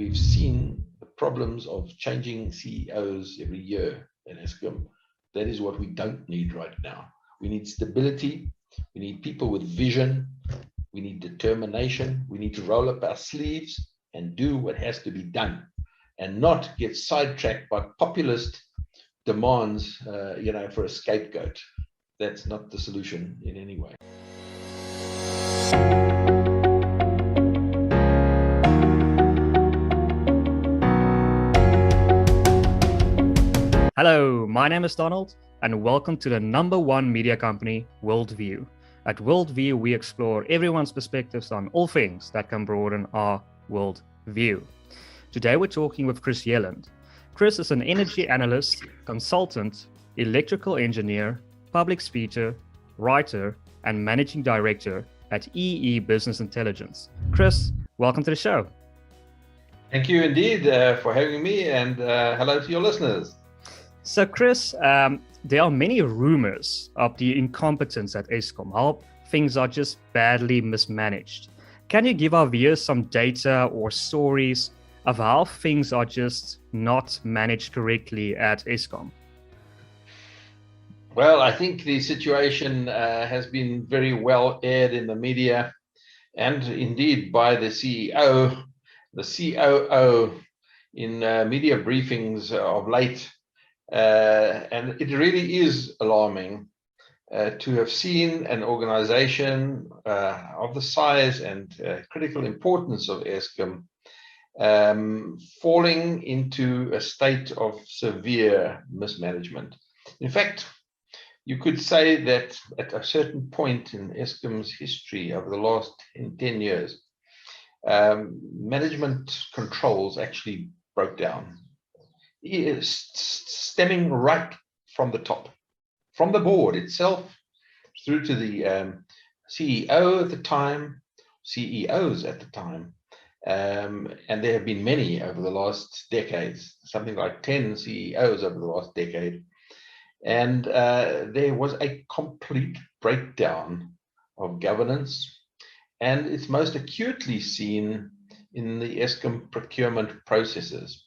we've seen the problems of changing CEOs every year in Eskom. That is what we don't need right now. We need stability. We need people with vision. We need determination. We need to roll up our sleeves and do what has to be done, and not get sidetracked by populist demands, for a scapegoat. That's not the solution in any way. Hello, my name is Donald, and welcome to the #1 media company, WorldView. At WorldView, we explore everyone's perspectives on all things that can broaden our worldview. Today, we're talking with Chris Yelland. Chris is an energy analyst, consultant, electrical engineer, public speaker, writer, and managing director at EE Business Intelligence. Chris, welcome to the show. Thank you indeed for having me, and hello to your listeners. So, Chris, there are many rumors of the incompetence at Eskom, how things are just badly mismanaged. Can you give our viewers some data or stories of how things are just not managed correctly at Eskom? Well, I think the situation has been very well aired in the media, and indeed by the CEO, the COO in media briefings of late. And it really is alarming to have seen an organization of the size and critical importance of Eskom falling into a state of severe mismanagement. In fact, you could say that at a certain point in Eskom's history over the last 10 years, management controls actually broke down, stemming right from the top, from the board itself, through to the CEO at the time, CEOs at the time. And there have been many over the last decades, something like 10 CEOs over the last decade. And there was a complete breakdown of governance. And it's most acutely seen in the Eskom procurement processes,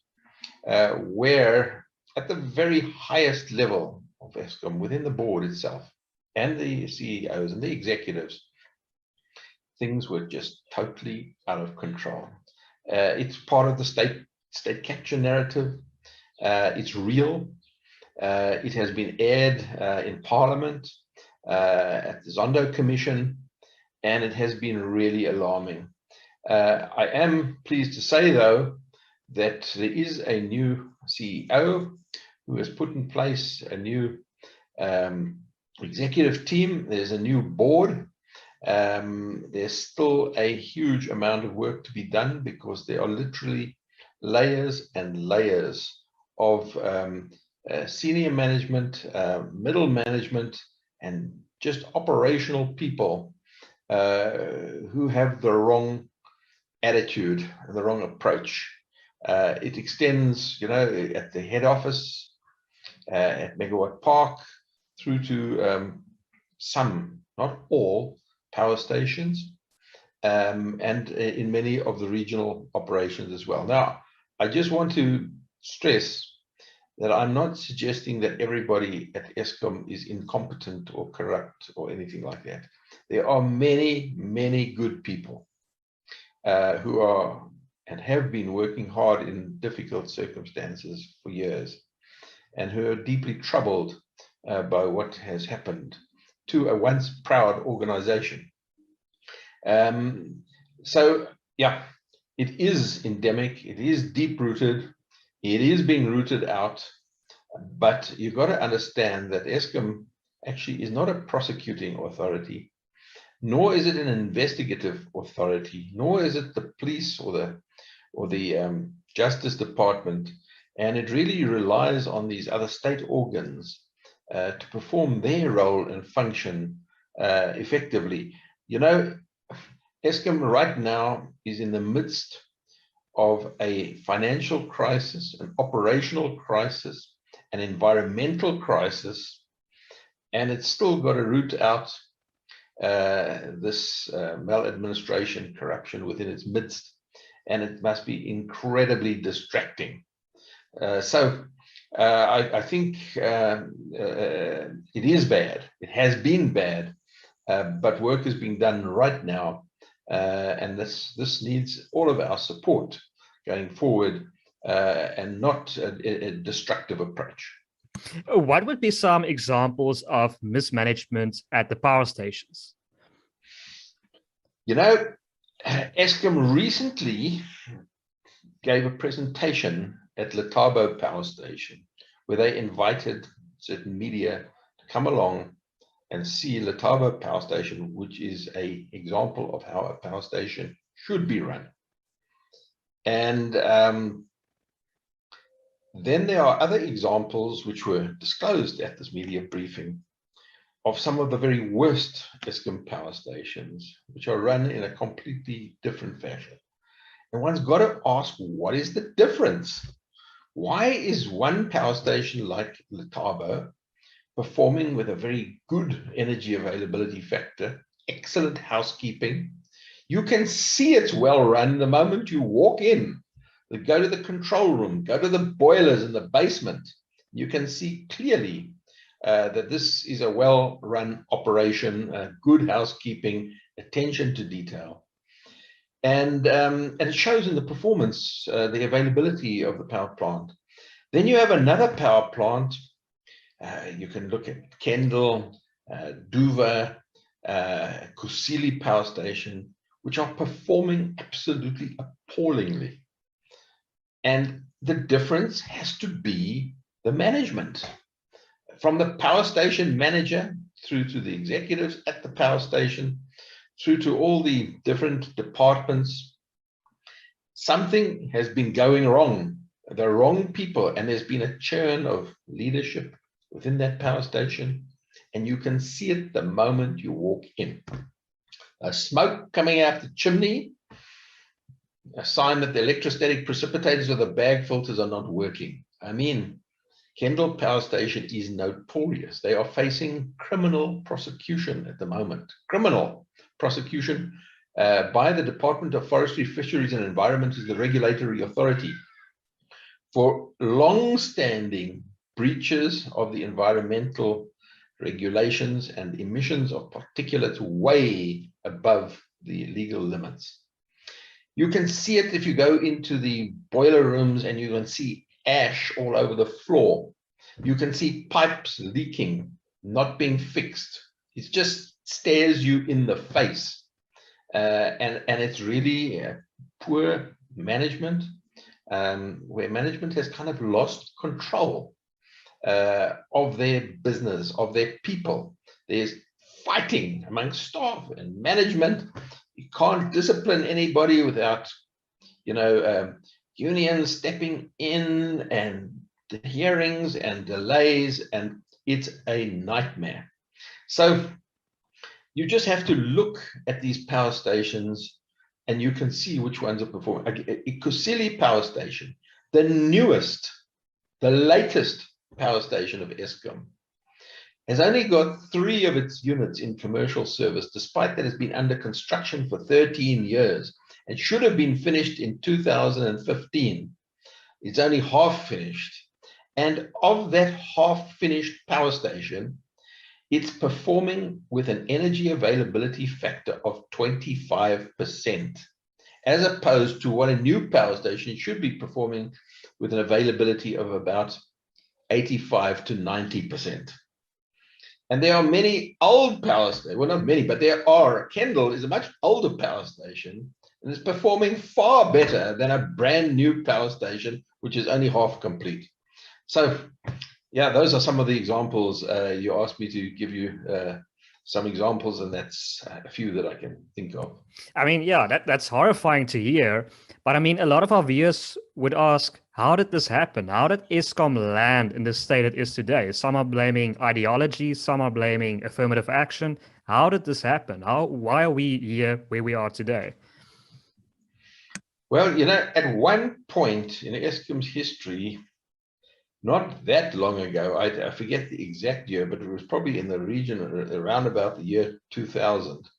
where at the very highest level of Eskom, within the board itself, and the CEOs and the executives, things were just totally out of control. It's part of the state capture narrative. It's real. It has been aired in Parliament, at the Zondo Commission, and it has been really alarming. I am pleased to say, though, that there is a new CEO who has put in place a new executive team. There's a new board. There's still a huge amount of work to be done, because there are literally layers and layers of senior management, middle management, and just operational people who have the wrong attitude and the wrong approach. It extends, at the head office, at Megawatt Park, through to some, not all, power stations, and in many of the regional operations as well. Now, I just want to stress that I'm not suggesting that everybody at Eskom is incompetent or corrupt or anything like that. There are many, many good people who are and have been working hard in difficult circumstances for years, and who are deeply troubled by what has happened to a once proud organization. So, yeah, it is endemic, it is deep-rooted, it is being rooted out, but you've got to understand that Eskom actually is not a prosecuting authority, nor is it an investigative authority, nor is it the police or the Justice Department, and it really relies on these other state organs to perform their role and function effectively. Eskom right now is in the midst of a financial crisis, an operational crisis, an environmental crisis, and it's still got to root out this maladministration, corruption within its midst. and it must be incredibly distracting. I think it is bad. It has been bad, but work is being done right now, and this needs all of our support going forward, and not a destructive approach. What would be some examples of mismanagement at the power stations? You know, Eskom recently gave a presentation at Letabo Power Station where they invited certain media to come along and see Letabo Power Station, which is an example of how a power station should be run. And then there are other examples which were disclosed at this media briefing of some of the very worst Eskom power stations, which are run in a completely different fashion. And one's got to ask, what is the difference? Why is one power station like Letabo performing with a very good energy availability factor, excellent housekeeping? You can see it's well run the moment you walk in. Go to the control room, go to the boilers in the basement. You can see clearly that this is a well-run operation, good housekeeping, attention to detail. And it shows in the performance, the availability of the power plant. Then you have another power plant. You can look at Kendal, Duva, Kusile Power Station, which are performing absolutely appallingly. And the difference has to be the management. From the power station manager through to the executives at the power station, through to all the different departments, something has been going wrong. The wrong people, and there's been a churn of leadership within that power station, and you can see it the moment you walk in. Smoke coming out the chimney, a sign that the electrostatic precipitators or the bag filters are not working. I mean, Kendal Power Station is notorious. They are facing criminal prosecution at the moment. Criminal prosecution by the Department of Forestry, Fisheries and Environment, is the regulatory authority, for long-standing breaches of the environmental regulations and emissions of particulates way above the legal limits. You can see it if you go into the boiler rooms, and you can see ash all over the floor. You can see pipes leaking, not being fixed. It just stares you in the face. And it's really poor management, where management has kind of lost control of their business, of their people. There's fighting among staff and management. You can't discipline anybody without, unions stepping in, and the hearings and delays, and it's a nightmare. So you just have to look at these power stations, and you can see which ones are performing. Kusile Power Station, the newest, the latest power station of Eskom, has only got 3 of its units in commercial service, despite that it's been under construction for 13 years and should have been finished in 2015. It's only half finished. And of that half finished power station, it's performing with an energy availability factor of 25%, as opposed to what a new power station should be performing with an availability of about 85 to 90%. And there are many old power stations, well, not many, but there are. Kendal is a much older power station, and is performing far better than a brand new power station, which is only half complete. So, yeah, those are some of the examples. You asked me to give you some examples, and that's a few that I can think of. I mean, yeah, that's horrifying to hear. But I mean, a lot of our viewers would ask, how did this happen? How did Eskom land in the state it is today? Some are blaming ideology, some are blaming affirmative action. How did this happen? Why are we here where we are today? Well, at one point in Eskom's history, not that long ago, I forget the exact year, but it was probably in the region around about the year 2000.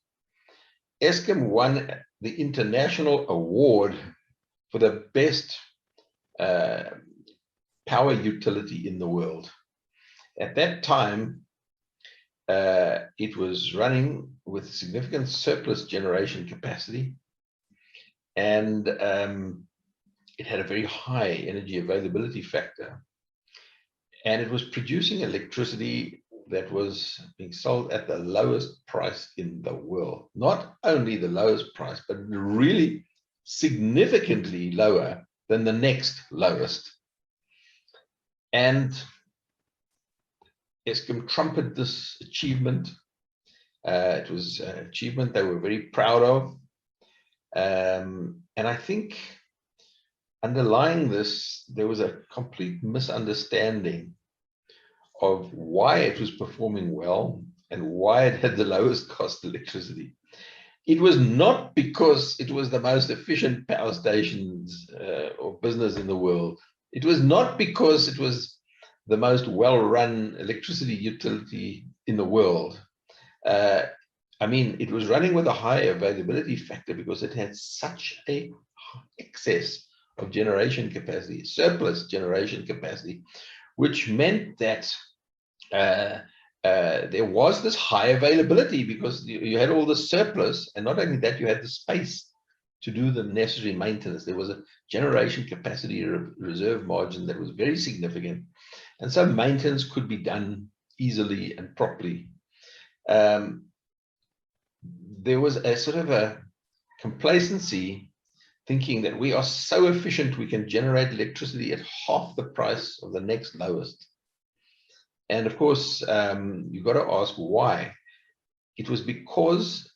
Eskom won the international award for the best power utility in the world. At that time, it was running with significant surplus generation capacity, and it had a very high energy availability factor, and it was producing electricity that was being sold at the lowest price in the world. Not only the lowest price, but really significantly lower than the next lowest. And Eskom trumpeted this achievement. It was an achievement they were very proud of. And I think underlying this, there was a complete misunderstanding of why it was performing well and why it had the lowest cost electricity. It was not because it was the most efficient power stations or business in the world. It was not because it was the most well-run electricity utility in the world. I mean, it was running with a high availability factor because it had such a excess of generation capacity, surplus generation capacity, which meant that there was this high availability because you had all the surplus, and not only that, you had the space to do the necessary maintenance. There was a generation capacity reserve margin that was very significant, and so maintenance could be done easily and properly. There was a sort of a complacency, thinking that we are so efficient we can generate electricity at half the price of the next lowest. And of course, you've got to ask why. It was because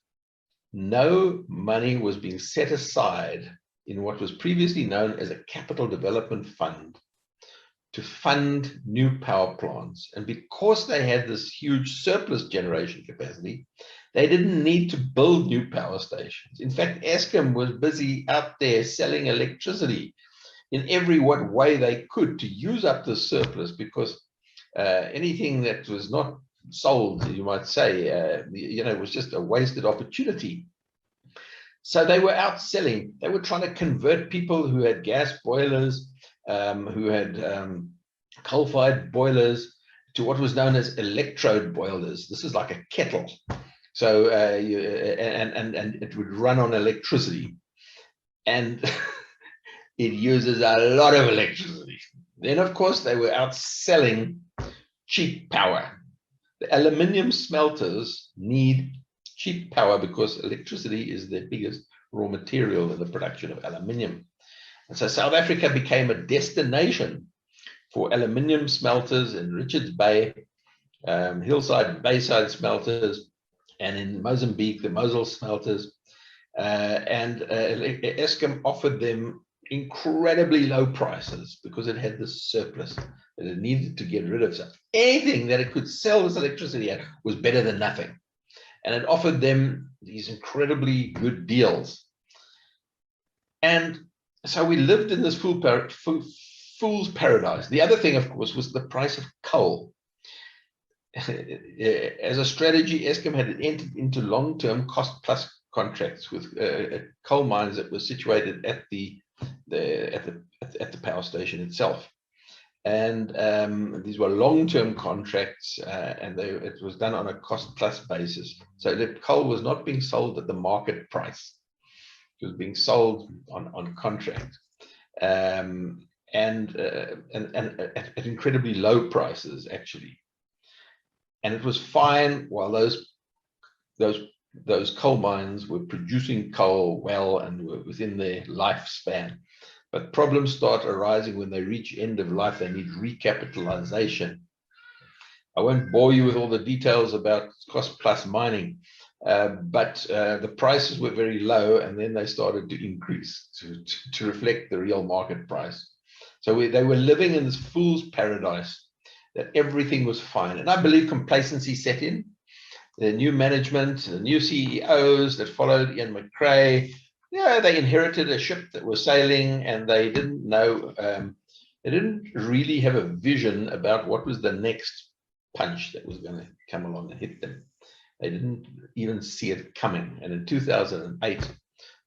no money was being set aside in what was previously known as a capital development fund to fund new power plants. And because they had this huge surplus generation capacity, they didn't need to build new power stations. In fact, Eskom was busy out there selling electricity in every what way they could to use up the surplus, because anything that was not sold, you might say, was just a wasted opportunity. So they were out selling. They were trying to convert people who had gas boilers, who had coal-fired boilers, to what was known as electrode boilers. This is like a kettle. So and it would run on electricity, and it uses a lot of electricity. Then, of course, they were out selling cheap power. The aluminium smelters need cheap power because electricity is the biggest raw material in the production of aluminium. And so South Africa became a destination for aluminium smelters in Richards Bay, Hillside and Bayside smelters, and in Mozambique, the Mosul smelters. And Eskom offered them incredibly low prices because it had this surplus that it needed to get rid of. So anything that it could sell this electricity at was better than nothing. And it offered them these incredibly good deals. And so we lived in this fool's paradise. The other thing, of course, was the price of coal. As a strategy, Eskom had entered into long-term cost-plus contracts with coal mines that were situated at the power station itself, and these were long-term contracts, and it was done on a cost-plus basis. So the coal was not being sold at the market price; it was being sold on contract, and at incredibly low prices, actually. And it was fine while those coal mines were producing coal well and were within their lifespan. But problems start arising when they reach end of life. They need recapitalization. I won't bore you with all the details about cost plus mining, but the prices were very low, and then they started to increase to reflect the real market price. So they were living in this fool's paradise, that everything was fine. And I believe complacency set in. The new management, the new CEOs that followed Ian McRae, they inherited a ship that was sailing, and they didn't know, they didn't really have a vision about what was the next punch that was going to come along and hit them. They didn't even see it coming. And in 2008,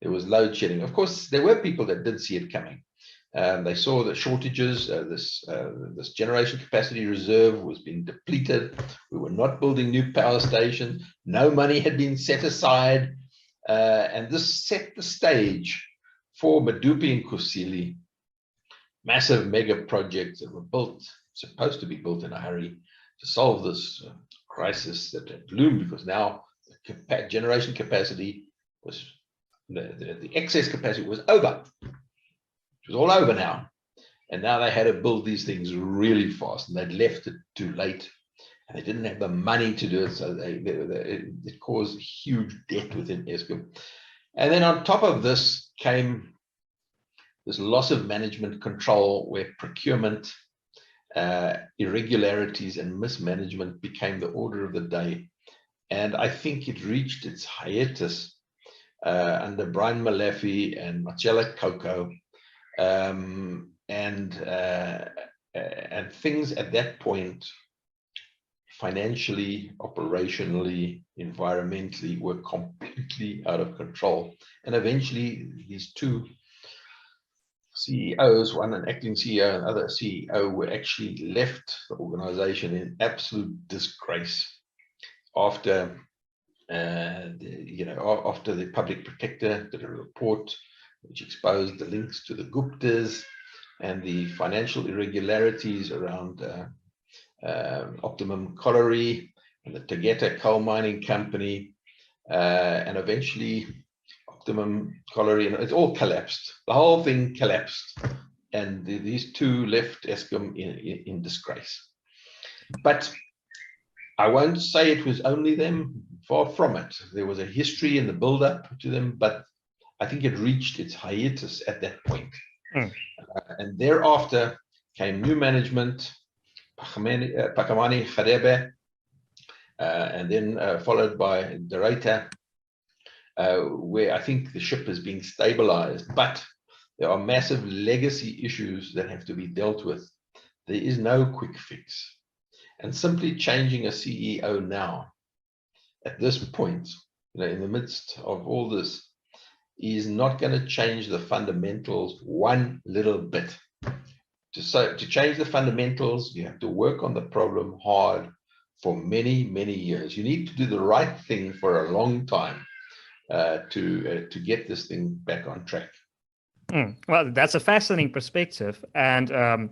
there was load shedding. Of course, there were people that did see it coming. They saw the shortages, this generation capacity reserve was being depleted. We were not building new power stations. No money had been set aside. And this set the stage for Medupi and Kusile, massive mega projects that were built, supposed to be built in a hurry to solve this crisis that had loomed, because now the generation capacity was, the excess capacity was over. It was all over now. And now they had to build these things really fast, and they'd left it too late. And they didn't have the money to do it, so it caused huge debt within Eskom. And then on top of this came this loss of management control, where procurement, irregularities and mismanagement became the order of the day. And I think it reached its hiatus under Brian Malafi and Marcella Coco. And things at that point, financially, operationally, environmentally, were completely out of control. And eventually these two CEOs, one an acting CEO and other CEO, were actually left the organization in absolute disgrace after after the public protector did a report which exposed the links to the Guptas and the financial irregularities around Optimum Colliery and the Tegeta coal mining company, and eventually Optimum Colliery, and it all collapsed. The whole thing collapsed, and these two left Eskom in disgrace. But I won't say it was only them, far from it. There was a history in the build-up to them, but I think it reached its hiatus at that point. And thereafter came new management, Phakamani Kharebe, and then followed by Dorita, where I think the ship is being stabilized, but there are massive legacy issues that have to be dealt with. There is no quick fix. And simply changing a CEO now, at this point, in the midst of all this, is not going to change the fundamentals one little bit. To change the fundamentals, you have to work on the problem hard for many, many years. You need to do the right thing for a long time to get this thing back on track. Well, that's a fascinating perspective. And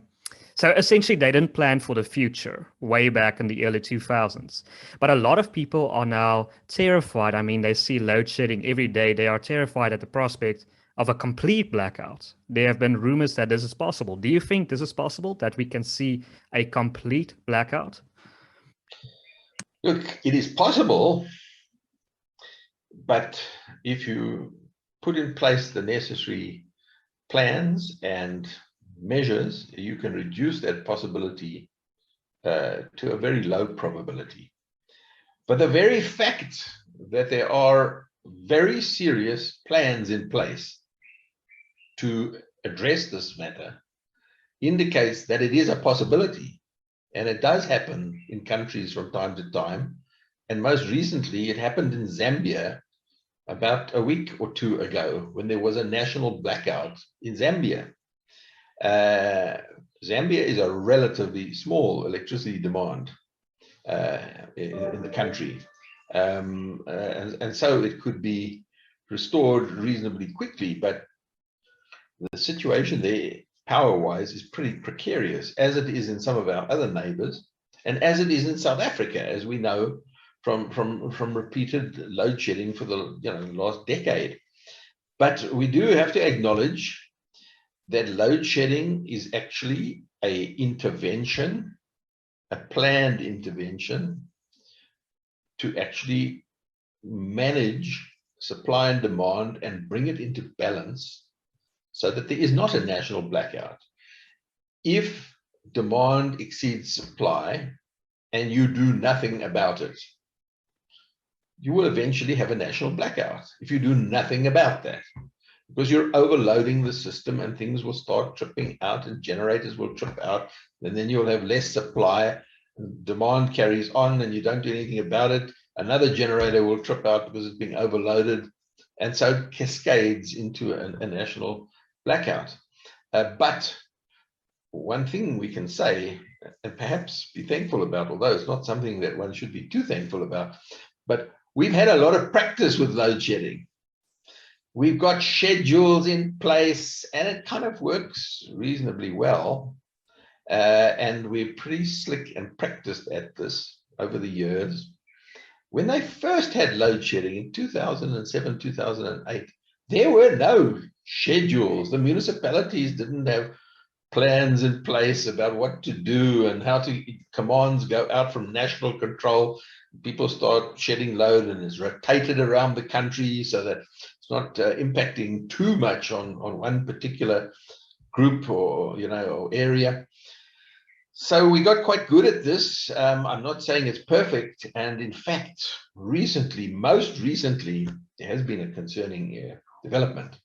so essentially, they didn't plan for the future way back in the early 2000s. But a lot of people are now terrified. I mean, they see load shedding every day. They are terrified at the prospect of a complete blackout. There have been rumors that this is possible. Do you think this is possible, that we can see a complete blackout? Look, it is possible, but if you put in place the necessary plans and measures, you can reduce that possibility to a very low probability. But the very fact that there are very serious plans in place to address this matter indicates that it is a possibility, and it does happen in countries from time to time. And most recently, it happened in Zambia about a week or two ago, when there was a national blackout in Zambia. Zambia is a relatively small electricity demand in the country, and so it could be restored reasonably quickly, but the situation there, power-wise, is pretty precarious, as it is in some of our other neighbors, and as it is in South Africa, as we know from repeated load shedding for the last decade. But we do have to acknowledge that load shedding is actually a intervention, a planned intervention, to actually manage supply and demand and bring it into balance so that there is not a national blackout. If demand exceeds supply and you do nothing about it, you will eventually have a national blackout if you do nothing about that, because you're overloading the system and things will start tripping out and generators will trip out, and then you'll have less supply, and demand carries on and you don't do anything about it. Another generator will trip out because it's being overloaded, And so it cascades into a national blackout. But one thing we can say, and perhaps be thankful about, although it's not something that one should be too thankful about, but we've had a lot of practice with load shedding. We've got schedules in place, and it kind of works reasonably well. And we're pretty slick and practiced at this over the years. When they first had load shedding in 2007, 2008, there were no schedules. The municipalities didn't have plans in place about what to do and how to commands go out from national control. People start shedding load and it's rotated around the country so that it's not impacting too much on one particular group or or area. So we got quite good at this. I'm not saying it's perfect, and in fact, most recently, there has been a concerning development,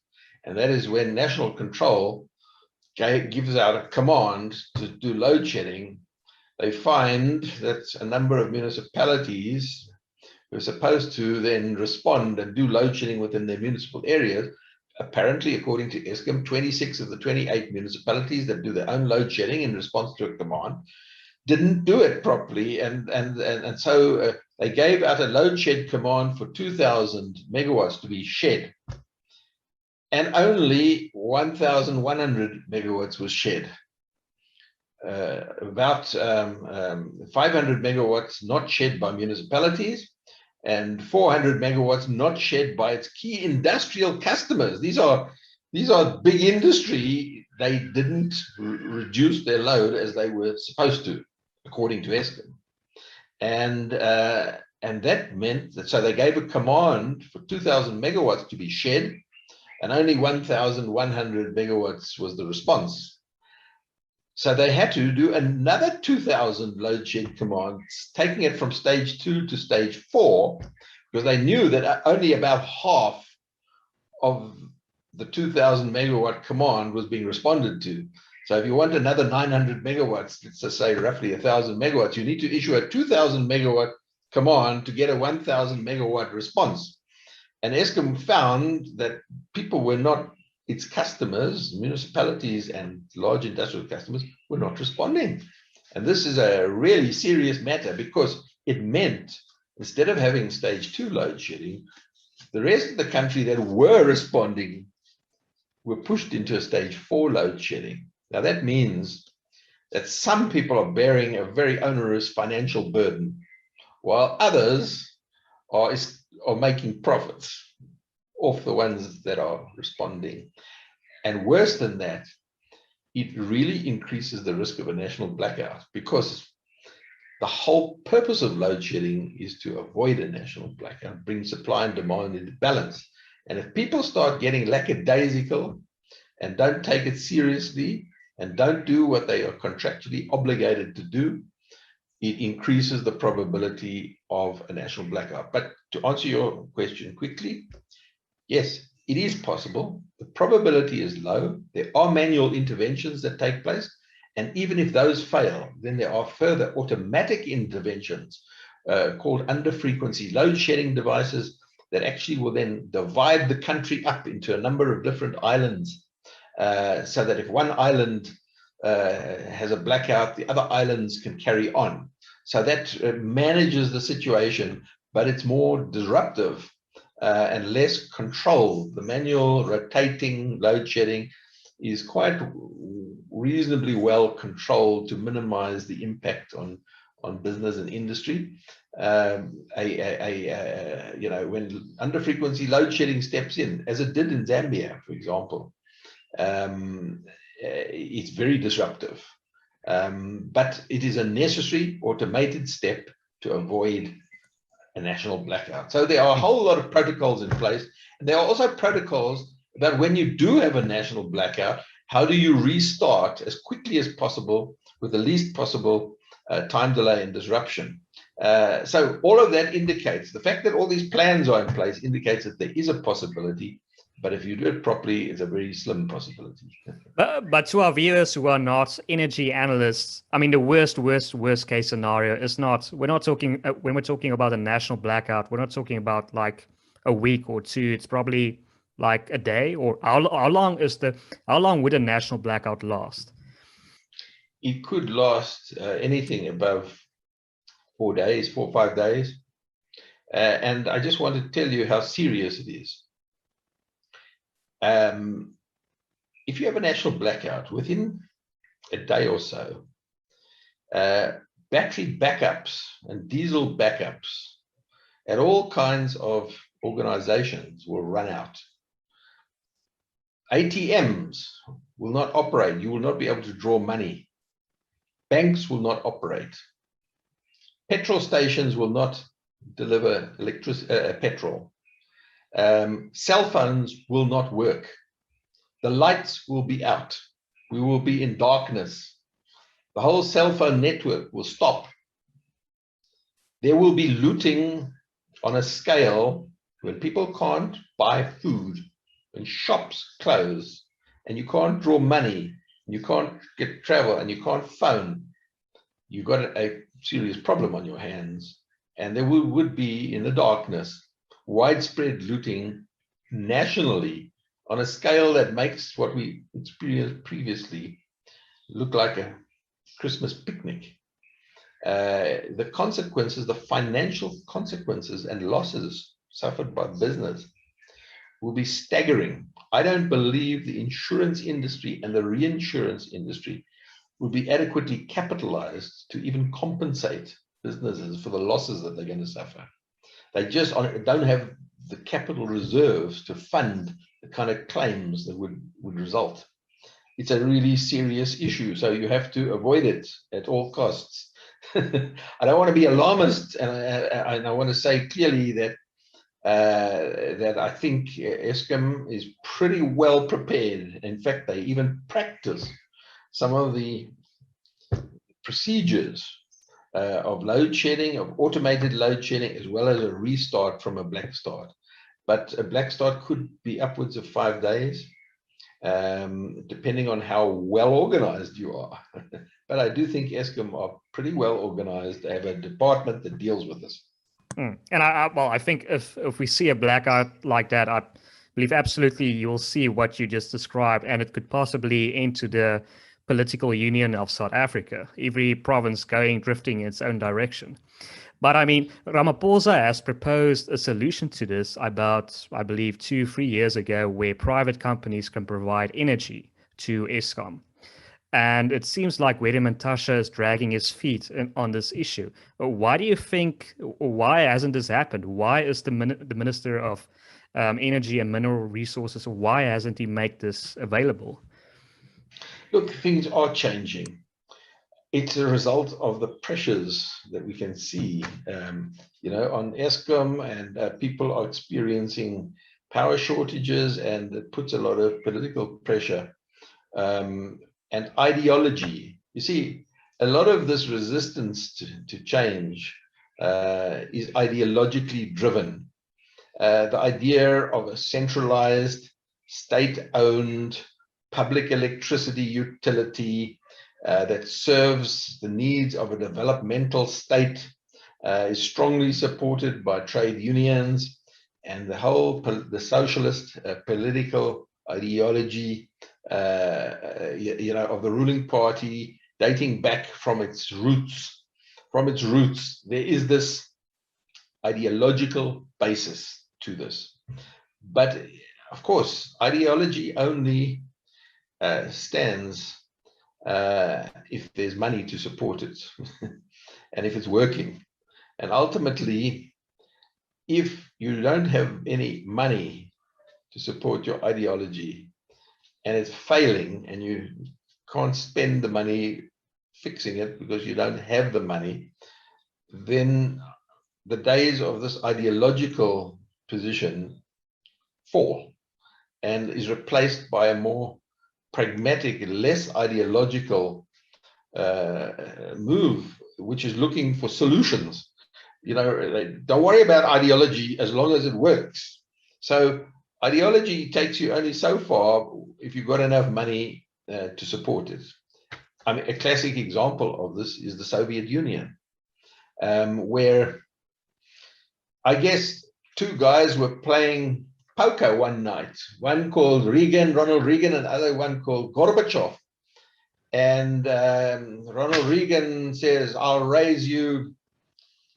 and that is when national control gives out a command to do load shedding. They find that a number of municipalities who are supposed to then respond and do load shedding within their municipal areas, apparently, according to Eskom, 26 of the 28 municipalities that do their own load shedding in response to a command didn't do it properly, and so they gave out a load shed command for 2,000 megawatts to be shed, and only 1,100 megawatts was shed. About 500 megawatts not shed by municipalities, and 400 megawatts not shed by its key industrial customers. These are big industry. They didn't reduce their load as they were supposed to, according to Eskom. And that meant that, so they gave a command for 2,000 megawatts to be shed, and only 1,100 megawatts was the response. So they had to do another 2,000 load shed commands, taking it from stage 2 to stage 4, because they knew that only about half of the 2,000 megawatt command was being responded to. So if you want another 900 megawatts, let's just say roughly 1,000 megawatts, you need to issue a 2,000 megawatt command to get a 1,000 megawatt response. And Eskom found that people were not, its customers, municipalities and large industrial customers, were not responding. And this is a really serious matter, because it meant, instead of having stage 2 load shedding, the rest of the country that were responding were pushed into a stage 4 load shedding. Now that means that some people are bearing a very onerous financial burden, while others are making profits off the ones that are responding. And worse than that, it really increases the risk of a national blackout, because the whole purpose of load shedding is to avoid a national blackout, bring supply and demand into balance. And if people start getting lackadaisical and don't take it seriously and don't do what they are contractually obligated to do, it increases the probability of a national blackout. But to answer your question quickly, yes, it is possible. The probability is low. There are manual interventions that take place. And even if those fail, then there are further automatic interventions called under-frequency load shedding devices that actually will then divide the country up into a number of different islands, so that if one island has a blackout, the other islands can carry on. So that manages the situation, but it's more disruptive and less controlled. The manual rotating load shedding is quite reasonably well controlled to minimize the impact on business and industry. When under frequency load shedding steps in, as it did in Zambia, for example, it's very disruptive. But it is a necessary automated step to avoid a national blackout. So there are a whole lot of protocols in place. And there are also protocols about when you do have a national blackout, how do you restart as quickly as possible with the least possible time delay and disruption. So all of that indicates, the fact that all these plans are in place indicates that there is a possibility, but if you do it properly, it's a very slim possibility. But to our viewers who are not energy analysts, I mean, the worst case scenario is not, we're not talking, when we're talking about a national blackout, we're not talking about like a week or two. It's probably like a day, or how long would a national blackout last? It could last anything above 4 days, 4 or 5 days. And I just want to tell you how serious it is. If you have a national blackout, within a day or so, battery backups and diesel backups at all kinds of organizations will run out. ATMs will not operate. You will not be able to draw money. Banks will not operate. Petrol stations will not deliver petrol. Cell phones will not work. The lights will be out. We will be in darkness. The whole cell phone network will stop. There will be looting on a scale when people can't buy food, when shops close, and you can't draw money, you can't get travel, and you can't phone. You've got a serious problem on your hands. And there would be, in the darkness, widespread looting nationally on a scale that makes what we experienced previously look like a Christmas picnic. The consequences, the financial consequences and losses suffered by business will be staggering. I don't believe the insurance industry and the reinsurance industry will be adequately capitalized to even compensate businesses for the losses that they're going to suffer. They just don't have the capital reserves to fund the kind of claims that would result. It's a really serious issue, so you have to avoid it at all costs. I don't want to be alarmist, and I want to say clearly that that I think Eskom is pretty well prepared. In fact, they even practice some of the procedures of load shedding, of automated load shedding, as well as a restart from a black start. But a black start could be upwards of 5 days, depending on how well organized you are. But I do think Eskom are pretty well organized. They have a department that deals with this. And I think if we see a blackout like that, I believe absolutely you will see what you just described, and it could possibly enter the political union of South Africa, every province drifting in its own direction. But I mean, Ramaphosa has proposed a solution to this about, I believe, 2-3 years ago, where private companies can provide energy to Eskom. And it seems like Willem Mantashe is dragging his feet on this issue. Why do you think, why hasn't this happened? Why is the Minister of Energy and Mineral Resources, why hasn't he made this available? Look, things are changing. It's a result of the pressures that we can see, on Eskom, and people are experiencing power shortages, and it puts a lot of political pressure and ideology. You see, a lot of this resistance to change is ideologically driven. The idea of a centralized, state-owned public electricity utility that serves the needs of a developmental state is strongly supported by trade unions, and the socialist political ideology of the ruling party, dating back from its roots. There is this ideological basis to this. But of course, ideology only stands if there's money to support it and if it's working. And ultimately, if you don't have any money to support your ideology and it's failing, and you can't spend the money fixing it because you don't have the money, then the days of this ideological position fall and is replaced by a more pragmatic, less ideological move, which is looking for solutions. Don't worry about ideology as long as it works. So ideology takes you only so far if you've got enough money to support it. I mean, a classic example of this is the Soviet Union, where I guess two guys were playing poker one night, one called Ronald Reagan, and the other one called Gorbachev. And Ronald Reagan says, I'll raise you,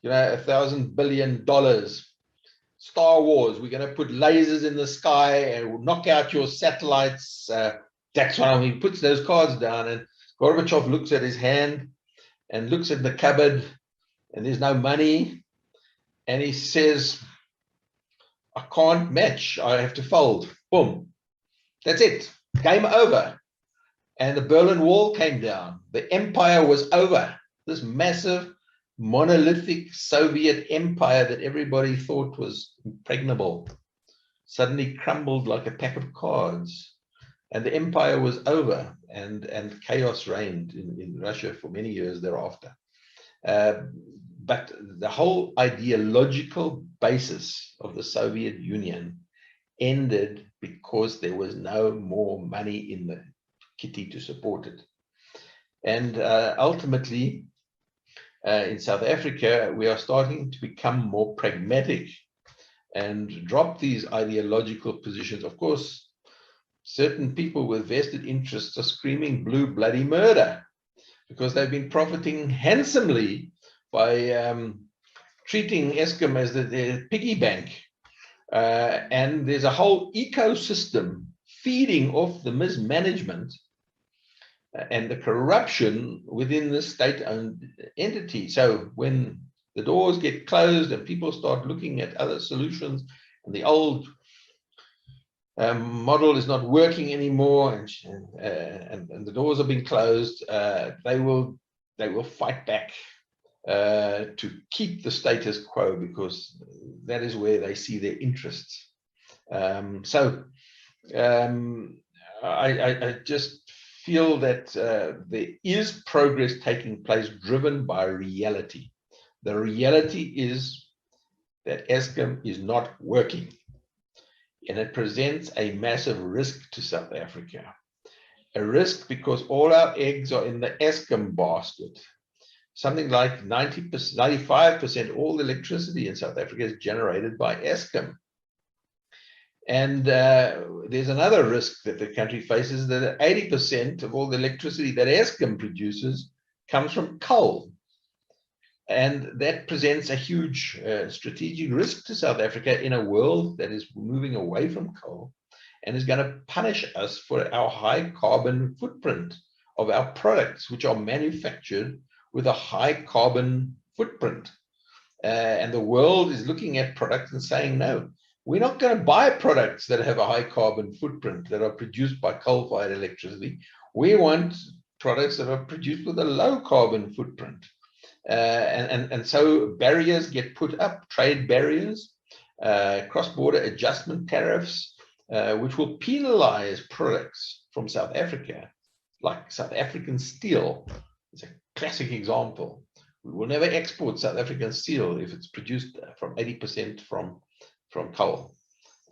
$1,000 billion. Star Wars, we're going to put lasers in the sky and we'll knock out your satellites. That's why he puts those cards down. And Gorbachev looks at his hand and looks at the cupboard, and there's no money. And he says, I can't match. I have to fold. Boom. That's it. Game over. And the Berlin Wall came down. The empire was over. This massive, monolithic Soviet empire that everybody thought was impregnable suddenly crumbled like a pack of cards. And the empire was over, and chaos reigned in Russia for many years thereafter. But the whole ideological basis of the Soviet Union ended because there was no more money in the kitty to support it. And ultimately, in South Africa, we are starting to become more pragmatic and drop these ideological positions. Of course, certain people with vested interests are screaming blue bloody murder because they've been profiting handsomely by treating Eskom as their piggy bank. And there's a whole ecosystem feeding off the mismanagement and the corruption within the state-owned entity. So when the doors get closed and people start looking at other solutions, and the old model is not working anymore, and the doors are being closed, they will fight back to keep the status quo, because that is where they see their interests. I just feel that there is progress taking place driven by reality. The reality is that Eskom is not working, and it presents a massive risk to South Africa. A risk because all our eggs are in the Eskom basket. Something like 90%, 95% all the electricity in South Africa is generated by Eskom. And there's another risk that the country faces, that 80% of all the electricity that Eskom produces comes from coal. And that presents a huge strategic risk to South Africa in a world that is moving away from coal and is going to punish us for our high carbon footprint of our products, which are manufactured with a high carbon footprint. And the world is looking at products and saying, no, we're not going to buy products that have a high carbon footprint that are produced by coal-fired electricity. We want products that are produced with a low carbon footprint. And so barriers get put up, trade barriers, cross-border adjustment tariffs, which will penalize products from South Africa, like South African steel. It's a classic example. We will never export South African steel if it's produced from 80% from coal.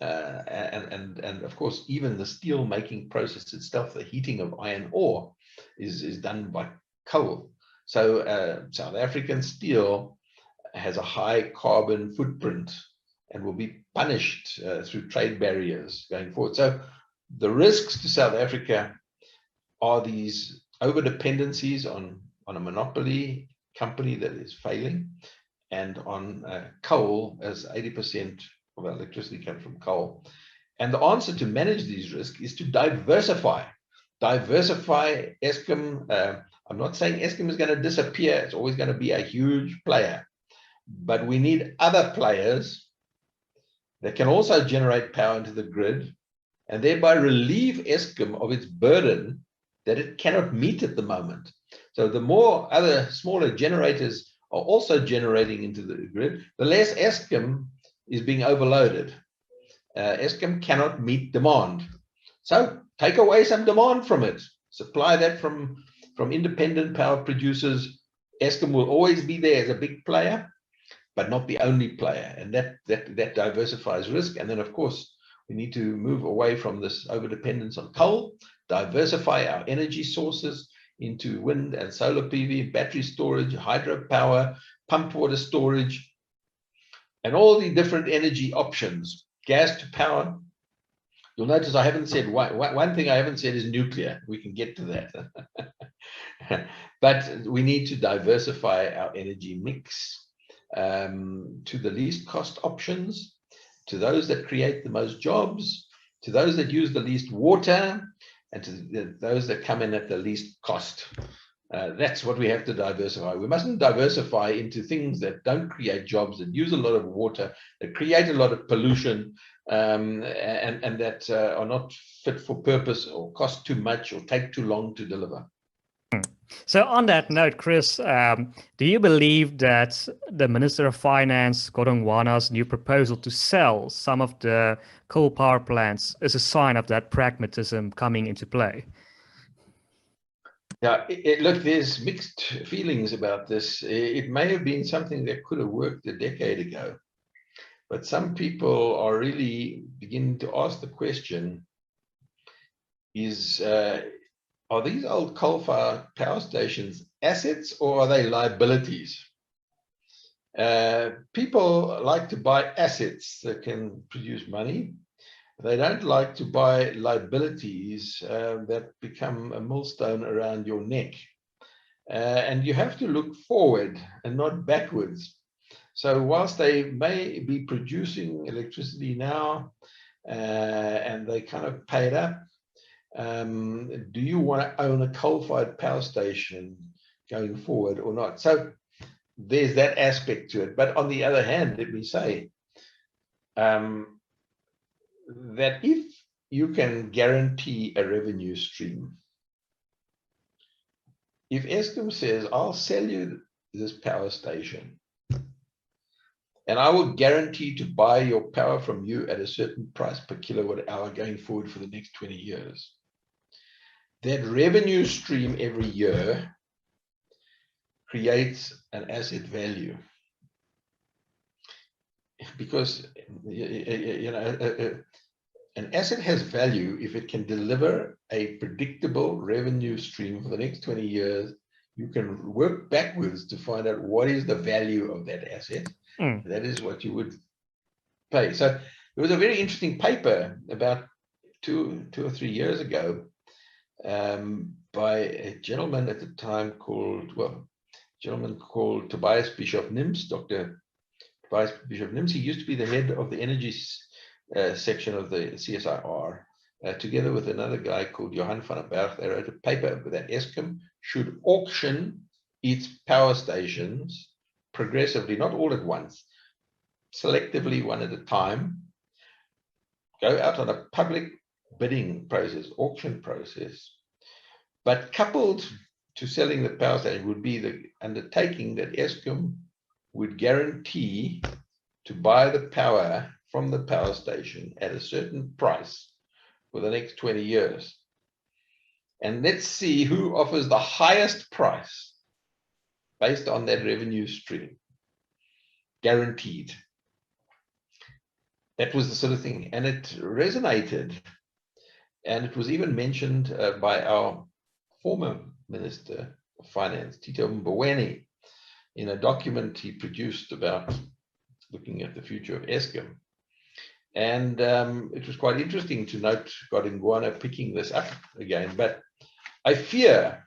And of course, even the steel making process itself, the heating of iron ore, is done by coal. So South African steel has a high carbon footprint and will be punished through trade barriers going forward. So the risks to South Africa are these over dependencies on a monopoly company that is failing, and on coal, as 80% of our electricity comes from coal. And the answer to manage these risks is to diversify. Diversify Eskom. I'm not saying Eskom is going to disappear. It's always going to be a huge player. But we need other players that can also generate power into the grid and thereby relieve Eskom of its burden that it cannot meet at the moment. So the more other smaller generators are also generating into the grid, the less Eskom is being overloaded. Eskom cannot meet demand. So take away some demand from it. Supply that from independent power producers. Eskom will always be there as a big player, but not the only player. And that diversifies risk. And then, of course, we need to move away from this overdependence on coal, diversify our energy sources into wind and solar PV, battery storage, hydropower, pumped water storage, and all the different energy options, gas to power. You'll notice I haven't said one thing I haven't said is nuclear. We can get to that. But we need to diversify our energy mix to the least cost options, to those that create the most jobs, to those that use the least water, and to those that come in at the least cost. That's what we have to diversify. We mustn't diversify into things that don't create jobs, that use a lot of water, that create a lot of pollution, and that are not fit for purpose or cost too much or take too long to deliver. So on that note, Chris, do you believe that the Minister of Finance, Godongwana's new proposal to sell some of the coal power plants is a sign of that pragmatism coming into play? Yeah, look, there's mixed feelings about this. It may have been something that could have worked a decade ago, but some people are really beginning to ask the question, are these old coal-fired power stations assets or are they liabilities? People like to buy assets that can produce money. They don't like to buy liabilities that become a millstone around your neck. And you have to look forward and not backwards. So whilst they may be producing electricity now and they kind of paid up, do you want to own a coal-fired power station going forward or not? So there's that aspect to it. But on the other hand, let me say, that if you can guarantee a revenue stream, if Eskom says, I'll sell you this power station and I will guarantee to buy your power from you at a certain price per kilowatt hour going forward for the next 20 years, that revenue stream every year creates an asset value. Because an asset has value if it can deliver a predictable revenue stream for the next 20 years. You can work backwards to find out what is the value of that asset. That is what you would pay. So there was a very interesting paper about two or 3 years ago by a gentleman at the time called Tobias Bischoff-Nims, Dr. Tobias Bischoff-Nims. He used to be the head of the energy section of the CSIR, together with another guy called Johan van der Berg. They wrote a paper that Eskom should auction its power stations progressively, not all at once, selectively, one at a time, go out on a public bidding process, auction process, but coupled to selling the power station would be the undertaking that Eskom would guarantee to buy the power from the power station at a certain price for the next 20 years. And let's see who offers the highest price based on that revenue stream, guaranteed. That was the sort of thing, and it resonated. And it was even mentioned by our former Minister of Finance, Tito Mboweni, in a document he produced about looking at the future of Eskom. And it was quite interesting to note Godongwana picking this up again. But I fear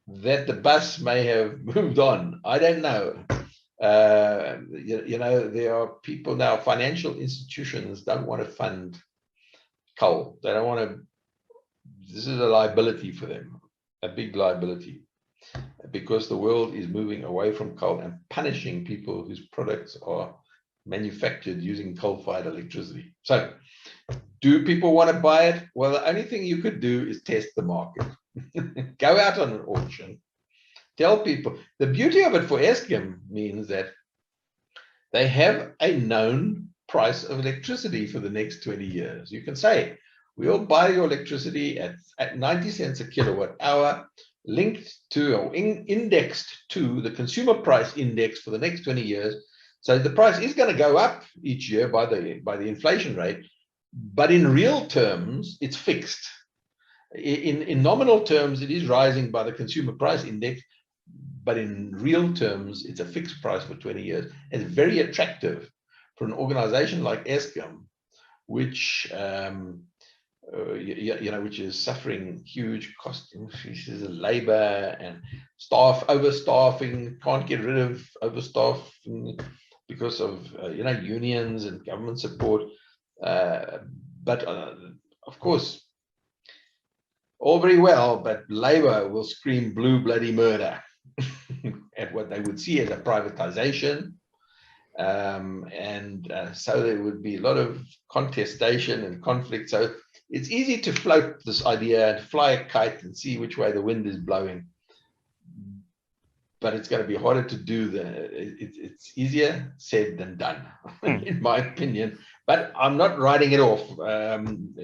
that the bus may have moved on. I don't know. There are people now, financial institutions don't want to fund coal. They don't want to. This is a liability for them, a big liability, because the world is moving away from coal and punishing people whose products are manufactured using coal-fired electricity. So do people want to buy it? Well, the only thing you could do is test the market. Go out on an auction. Tell people. The beauty of it for Eskom means that they have a known price of electricity for the next 20 years. You can say, we'll buy your electricity at 90 cents a kilowatt hour, linked to or indexed to the consumer price index for the next 20 years. So the price is going to go up each year by the inflation rate, but in real terms, it's fixed. In nominal terms, it is rising by the consumer price index, but in real terms, it's a fixed price for 20 years. It's very attractive for an organization like Eskom, which which is suffering huge cost increases in labor and staff overstaffing, can't get rid of overstaffing because of unions and government support. But of course, all very well, but labor will scream blue bloody murder at what they would see as a privatization. So there would be a lot of contestation and conflict. So it's easy to float this idea and fly a kite and see which way the wind is blowing. But it's going to be harder to do. It's easier said than done, in my opinion. But I'm not writing it off. I'm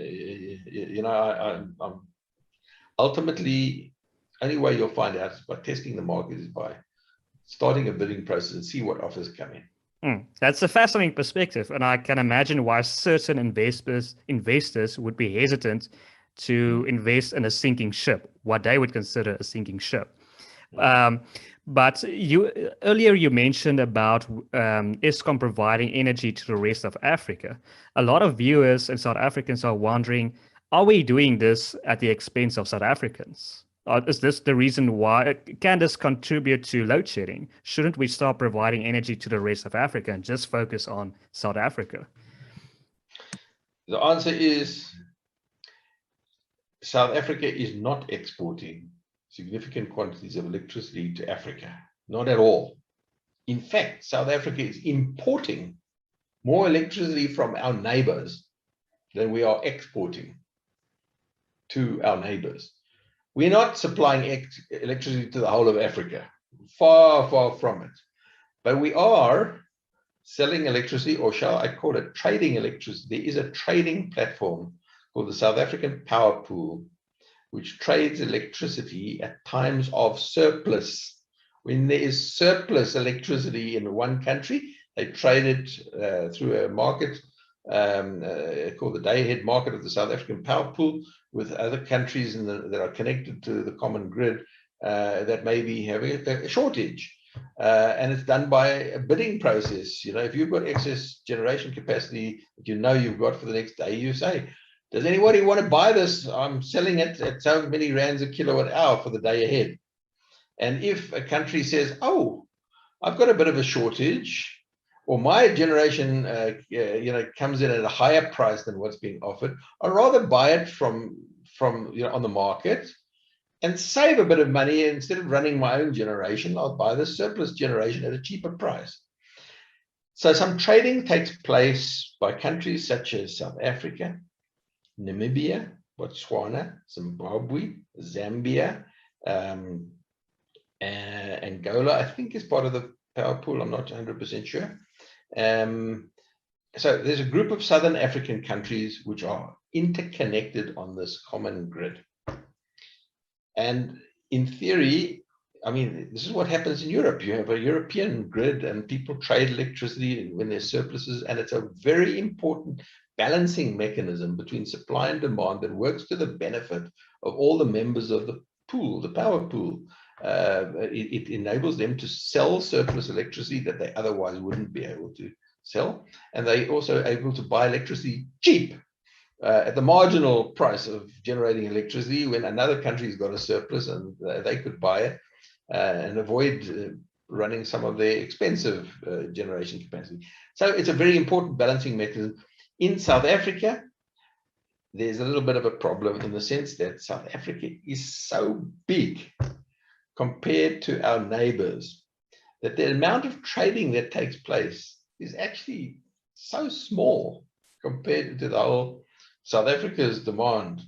ultimately, only way you'll find out is by testing the market, is by starting a bidding process and see what offers come in. That's a fascinating perspective, and I can imagine why certain investors would be hesitant to invest in a sinking ship, what they would consider a sinking ship. But earlier you mentioned about Eskom providing energy to the rest of Africa. A lot of viewers and South Africans are wondering, are we doing this at the expense of South Africans? Is this the reason why? Can this contribute to load shedding? Shouldn't we start providing energy to the rest of Africa and just focus on South Africa? The answer is South Africa is not exporting significant quantities of electricity to Africa. Not at all. In fact, South Africa is importing more electricity from our neighbors than we are exporting to our neighbors. We're not supplying electricity to the whole of Africa, far, far from it. But we are selling electricity, or shall I call it trading electricity. There is a trading platform called the South African Power Pool, which trades electricity at times of surplus. When there is surplus electricity in one country, they trade it through a market called the day-ahead market of the South African Power Pool with other countries that are connected to the common grid that may be having a shortage. And it's done by a bidding process. If you've got excess generation capacity that you've got for the next day, you say, does anybody want to buy this? I'm selling it at so many rands a kilowatt hour for the day ahead. And if a country says, oh, I've got a bit of a shortage, or my generation comes in at a higher price than what's being offered, I'd rather buy it from on the market and save a bit of money. Instead of running my own generation, I'll buy the surplus generation at a cheaper price. So some trading takes place by countries such as South Africa, Namibia, Botswana, Zimbabwe, Zambia, Angola, I think is part of the power pool. I'm not 100% sure. So there's a group of Southern African countries which are interconnected on this common grid. And in theory, I mean, this is what happens in Europe. You have a European grid and people trade electricity when there's surpluses, and it's a very important balancing mechanism between supply and demand that works to the benefit of all the members of the pool, the power pool. It enables them to sell surplus electricity that they otherwise wouldn't be able to sell. And they're also able to buy electricity cheap at the marginal price of generating electricity when another country's got a surplus and they could buy it and avoid running some of their expensive generation capacity. So it's a very important balancing mechanism. In South Africa, there's a little bit of a problem in the sense that South Africa is so big compared to our neighbors that the amount of trading that takes place is actually so small compared to the whole South Africa's demand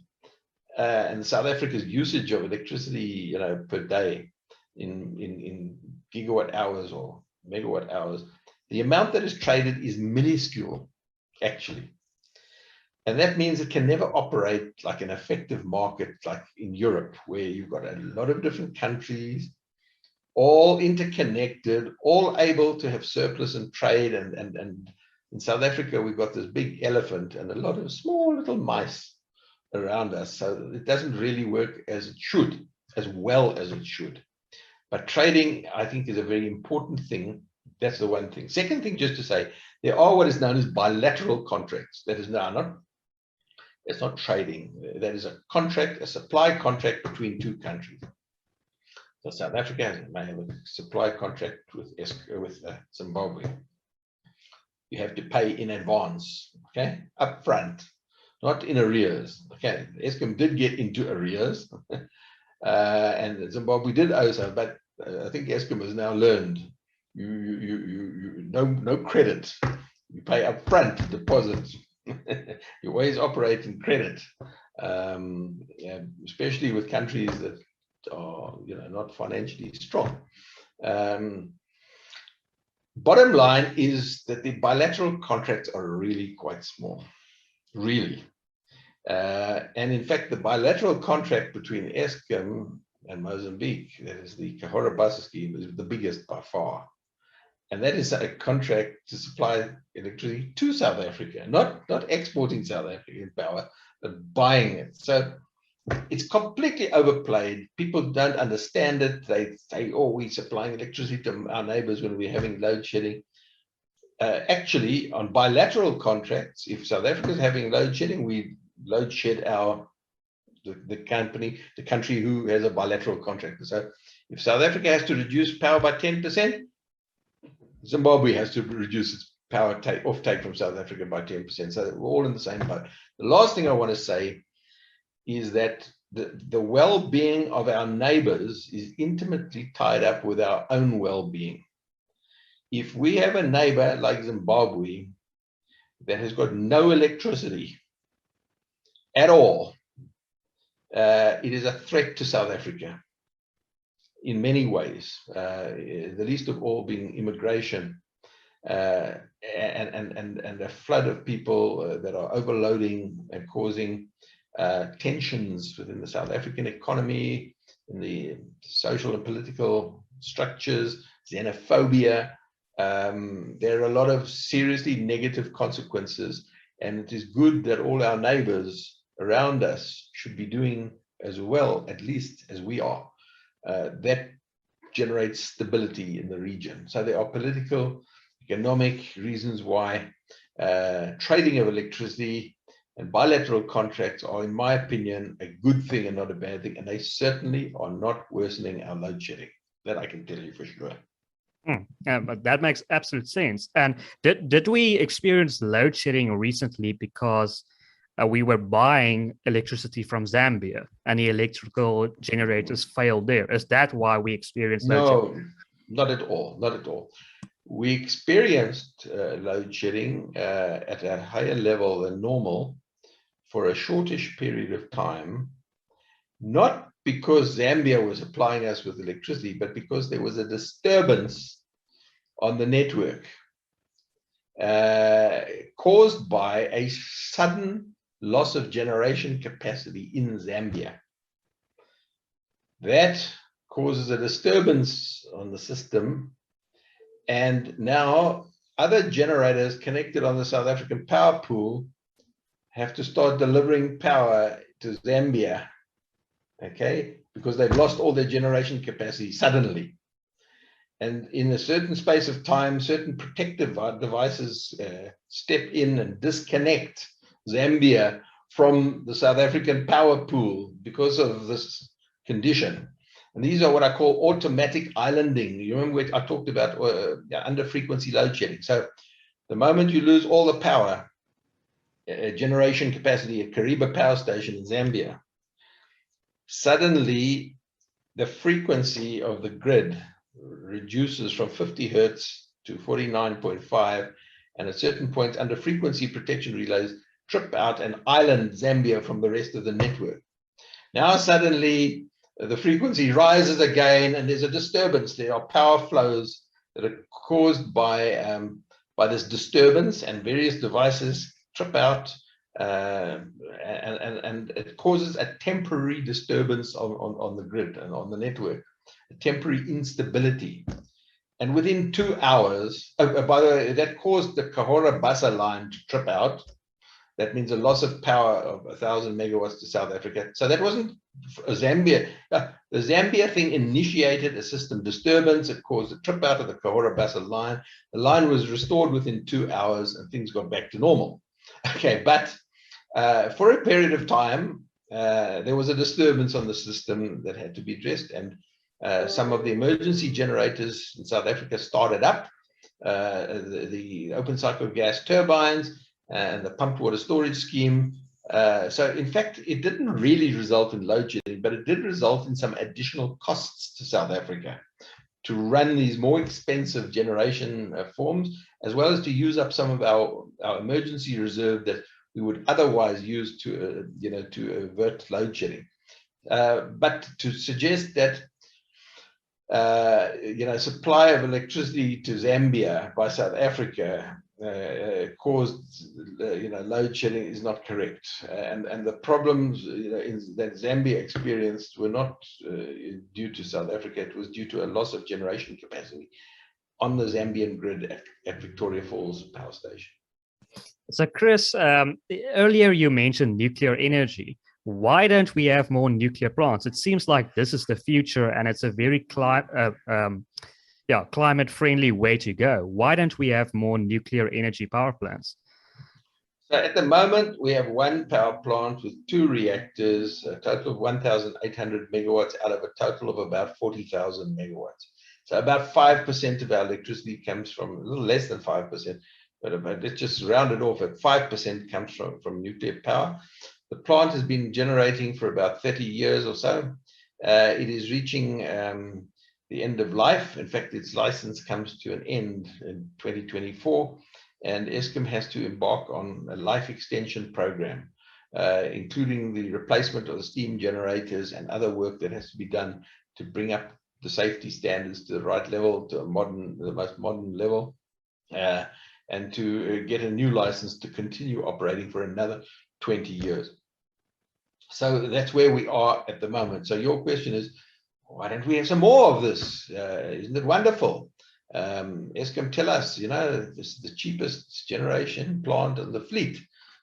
and South Africa's usage of electricity, per day in gigawatt hours or megawatt hours. The amount that is traded is minuscule, actually. And that means it can never operate like an effective market like in Europe, where you've got a lot of different countries, all interconnected, all able to have surplus and trade. And in South Africa, we've got this big elephant and a lot of small little mice around us. So it doesn't really work as it should, as well as it should. But trading, I think, is a very important thing. That's the one thing. Second thing, just to say, there are what is known as bilateral contracts. That is now not, it's not trading. That is a contract, a supply contract between two countries. So South Africa may have a supply contract with Zimbabwe. You have to pay in advance, okay, up front, not in arrears. Okay, Eskom did get into arrears, and Zimbabwe did owe some, but I think Eskom has now learned no credit. You pay up front deposit. You always operate in credit, yeah, especially with countries that are, not financially strong. Bottom line is that the bilateral contracts are really quite small, really. And in fact, the bilateral contract between Eskom and Mozambique, that is the Cahora Bassa scheme, is the biggest by far. And that is a contract to supply electricity to South Africa, not exporting South African power, but buying it. So it's completely overplayed. People don't understand it. They say, oh, we're supplying electricity to our neighbors when we're having load shedding. Actually, on bilateral contracts, if South Africa is having load shedding, we load shed the country who has a bilateral contract. So if South Africa has to reduce power by 10%, Zimbabwe has to reduce its power offtake from South Africa by 10%. So we're all in the same boat. The last thing I want to say is that the well-being of our neighbors is intimately tied up with our own well-being. If we have a neighbor like Zimbabwe that has got no electricity at all, it is a threat to South Africa in many ways, the least of all being immigration and a flood of people that are overloading and causing tensions within the South African economy, in the social and political structures, xenophobia. There are a lot of seriously negative consequences, and it is good that all our neighbors around us should be doing as well, at least as we are. That generates stability in the region. So there are political, economic reasons why trading of electricity and bilateral contracts are, in my opinion, a good thing and not a bad thing. And they certainly are not worsening our load shedding. That I can tell you for sure. Yeah, but that makes absolute sense. And did we experience load shedding recently because we were buying electricity from Zambia and the electrical generators failed there? Is that why we experienced load shedding? No, not at all. Not at all. We experienced load shedding at a higher level than normal for a shortish period of time, not because Zambia was supplying us with electricity, but because there was a disturbance on the network caused by a sudden loss of generation capacity in Zambia. That causes a disturbance on the system, and now other generators connected on the South African power pool have to start delivering power to Zambia, okay, because they've lost all their generation capacity suddenly. And in a certain space of time, certain protective devices step in and disconnect Zambia from the South African power pool because of this condition. And these are what I call automatic islanding. You remember what I talked about under frequency load shedding. So the moment you lose all the power, generation capacity at Kariba power station in Zambia, suddenly the frequency of the grid reduces from 50 hertz to 49.5, and at certain points under frequency protection relays trip out and island Zambia from the rest of the network. Now suddenly the frequency rises again and there's a disturbance. There are power flows that are caused by this disturbance, and various devices trip out and it causes a temporary disturbance on the grid and on the network, a temporary instability. And within 2 hours, by the way, that caused the Cahora Bassa line to trip out. That means a loss of power of 1,000 megawatts to South Africa. So that wasn't Zambia. The Zambia thing initiated a system disturbance. It caused a trip out of the Kahora-Bassa line. The line was restored within 2 hours and things got back to normal. Okay, but for a period of time, there was a disturbance on the system that had to be addressed, and some of the emergency generators in South Africa started up, the open cycle gas turbines and the pumped water storage scheme. So in fact, it didn't really result in load shedding, but it did result in some additional costs to South Africa to run these more expensive generation forms, as well as to use up some of our emergency reserve that we would otherwise use to, to avert load shedding. But to suggest that, supply of electricity to Zambia by South Africa caused, load shedding is not correct. And the problems, that Zambia experienced were not due to South Africa. It was due to a loss of generation capacity on the Zambian grid at Victoria Falls Power Station. So, Chris, earlier you mentioned nuclear energy. Why don't we have more nuclear plants? It seems like this is the future, and it's a very climate-friendly way to go. Why don't we have more nuclear energy power plants? So at the moment, we have one power plant with 2 reactors, a total of 1,800 megawatts out of a total of about 40,000 megawatts. So about 5% of our electricity comes from, a little less than 5%, but let's just round it off at 5% comes from nuclear power. The plant has been generating for about 30 years or so. It is reaching the end of life. In fact, its license comes to an end in 2024, and Eskom has to embark on a life extension program, including the replacement of the steam generators and other work that has to be done to bring up the safety standards to the right level, to the most modern level, and to get a new license to continue operating for another 20 years. So that's where we are at the moment. So your question is, why don't we have some more of this? Isn't it wonderful? Eskom, tell us, this is the cheapest generation plant in the fleet,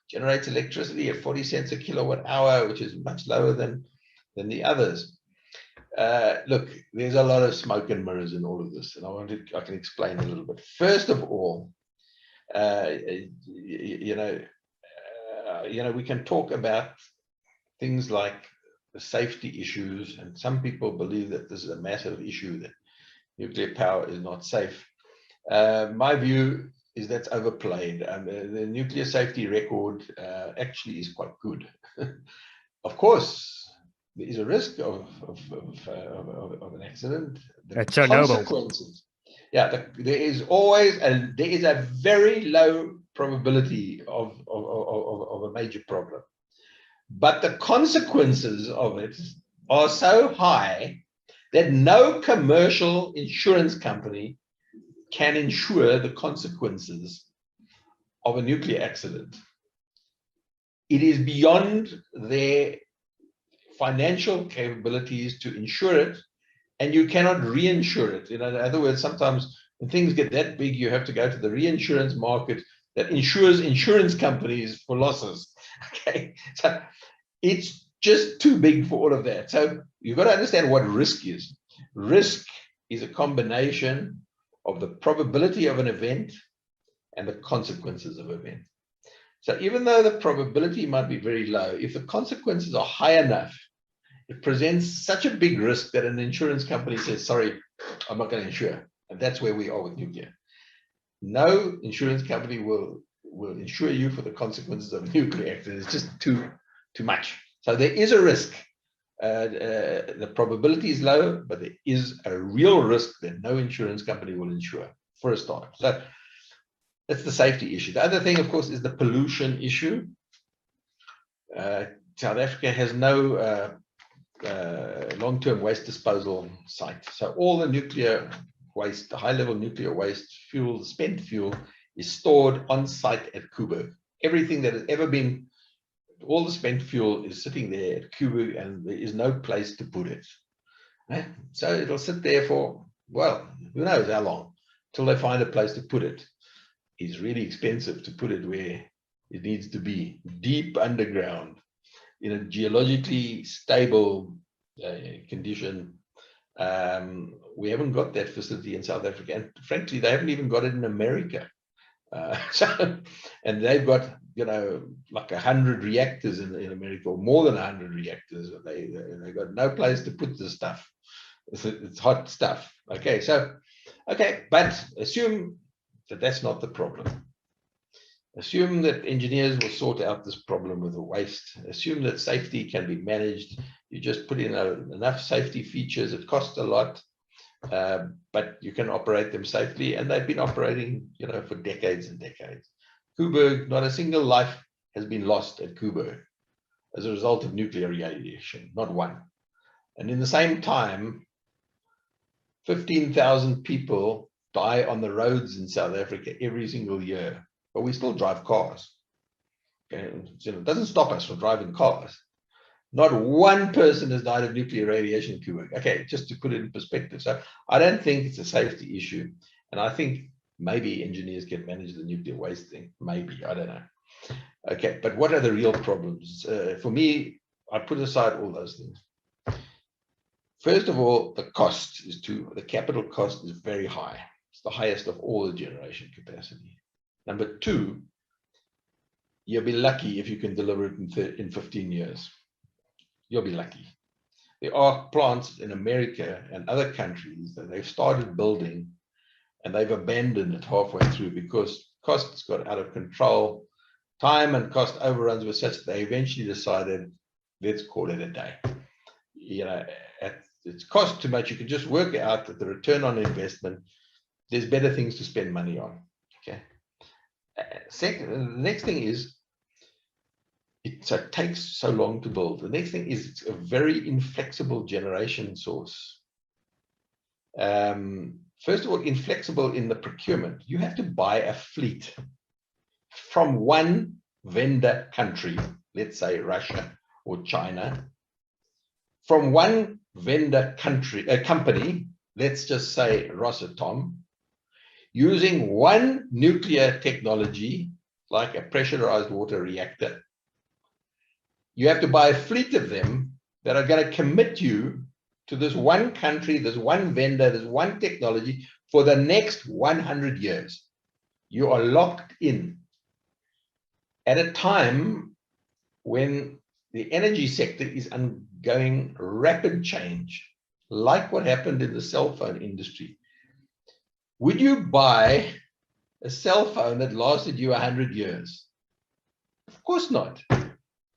generates electricity at 40 cents a kilowatt hour, which is much lower than the others. Look, there's a lot of smoke and mirrors in all of this, and I can explain a little bit. First of all, we can talk about things like the safety issues, and some people believe that this is a massive issue, that nuclear power is not safe. My view is that's overplayed. The nuclear safety record actually is quite good. Of course, there is a risk of an accident. The consequences. Yeah, there is a very low probability of a major problem, but the consequences of it are so high that no commercial insurance company can insure the consequences of a nuclear accident. It is beyond their financial capabilities to insure it, and you cannot reinsure it. In other words, sometimes when things get that big, you have to go to the reinsurance market that insures insurance companies for losses. Okay, so it's just too big for all of that. So you've got to understand what risk is. Risk is a combination of the probability of an event and the consequences of an event. So even though the probability might be very low, if the consequences are high enough, it presents such a big risk that an insurance company says, sorry, I'm not going to insure. And that's where we are with nuclear. No insurance company will insure you for the consequences of a nuclear accident. It's just too much. So there is a risk. The probability is low, but there is a real risk that no insurance company will insure, for a start. So that's the safety issue. The other thing, of course, is the pollution issue. South Africa has no long-term waste disposal site. So all the nuclear waste, the high-level nuclear waste fuel, spent fuel, is stored on site at Kubu. Everything that has ever been, all the spent fuel is sitting there at Kubu, and there is no place to put it. So it'll sit there for, well, who knows how long, till they find a place to put it. It's really expensive to put it where It needs to be deep underground in a geologically stable condition. We haven't got that facility in South Africa, and frankly, they haven't even got it in America. And they've got, you know, like 100 reactors in America, or more than 100 reactors. They've got no place to put this stuff. It's hot stuff. Okay, so, okay, but assume that that's not the problem. Assume that engineers will sort out this problem with the waste. Assume that safety can be managed. You just put in enough safety features. It costs a lot, but you can operate them safely. And they've been operating, you know, for decades and decades. Koeberg, not a single life has been lost at Koeberg as a result of nuclear radiation, not one. And in the same time, 15,000 people die on the roads in South Africa every single year. But we still drive cars. Okay? It doesn't stop us from driving cars. Not one person has died of nuclear radiation in Koeberg. Okay, just to put it in perspective. So I don't think it's a safety issue. And I think maybe engineers can manage the nuclear waste thing. Maybe, I don't know. Okay, but what are the real problems? For me, I put aside all those things. First of all, the cost is the capital cost is very high. It's the highest of all the generation capacity. Number two, you'll be lucky if you can deliver it in 15 years. You'll be lucky. There are plants in America and other countries that they've started building and they've abandoned it halfway through because costs got out of control. Time and cost overruns were such that they eventually decided, let's call it a day. You know, it's cost too much. You can just work out that the return on investment, there's better things to spend money on. Okay. Second, the next thing is, it takes so long to build. The next thing is it's a very inflexible generation source. First of all, inflexible in the procurement. You have to buy a fleet from one vendor country, let's say Russia or China, from one vendor country, a company, let's just say Rosatom, using one nuclear technology, like a pressurized water reactor. You have to buy a fleet of them that are going to commit you to this one country, this one vendor, this one technology for the next 100 years. You are locked in at a time when the energy sector is undergoing rapid change, like what happened in the cell phone industry. Would you buy a cell phone that lasted you 100 years? Of course not.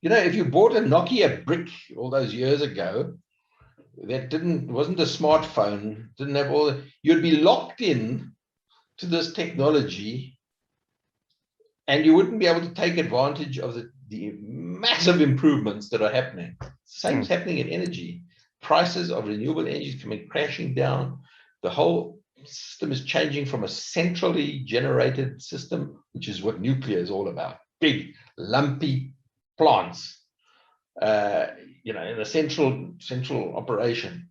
You know, if you bought a Nokia brick all those years ago, that wasn't a smartphone, didn't have all, you'd be locked in to this technology and you wouldn't be able to take advantage of the massive improvements that are happening. Same is happening in energy. Prices of renewable energy is coming crashing down. The whole system is changing from a centrally generated system, which is what nuclear is all about. Big, lumpy plants, you know, in a central operation.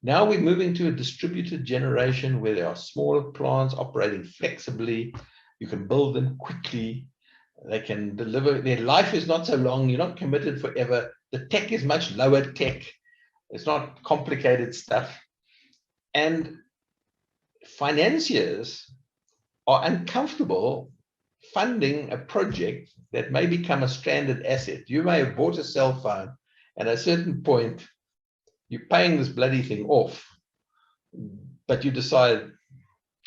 Now we're moving to a distributed generation where there are smaller plants operating flexibly. You can build them quickly. They can deliver. Their life is not so long. You're not committed forever. The tech is much lower tech. It's not complicated stuff. And financiers are uncomfortable funding a project that may become a stranded asset. You may have bought a cell phone, and at a certain point, you're paying this bloody thing off, but you decide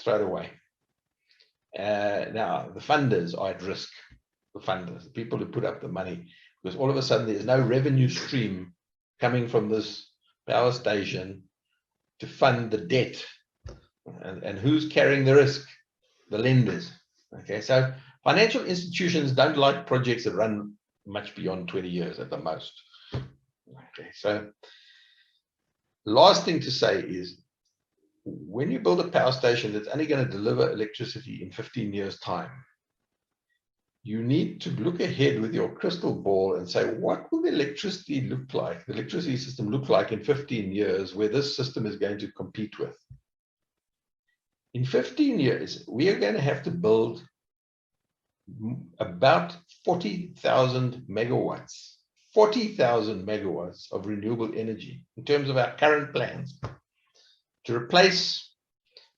throw it away. Now, the funders are at risk. The funders, the people who put up the money, because all of a sudden there's no revenue stream coming from this power station to fund the debt. And who's carrying the risk? The lenders. Okay, so financial institutions don't like projects that run much beyond 20 years at the most. Okay, so last thing to say is, when you build a power station that's only going to deliver electricity in 15 years' time, you need to look ahead with your crystal ball and say, what will the electricity look like, the electricity system look like in 15 years where this system is going to compete with? In 15 years, we are going to have to build about 40,000 megawatts. 40,000 megawatts of renewable energy in terms of our current plans to replace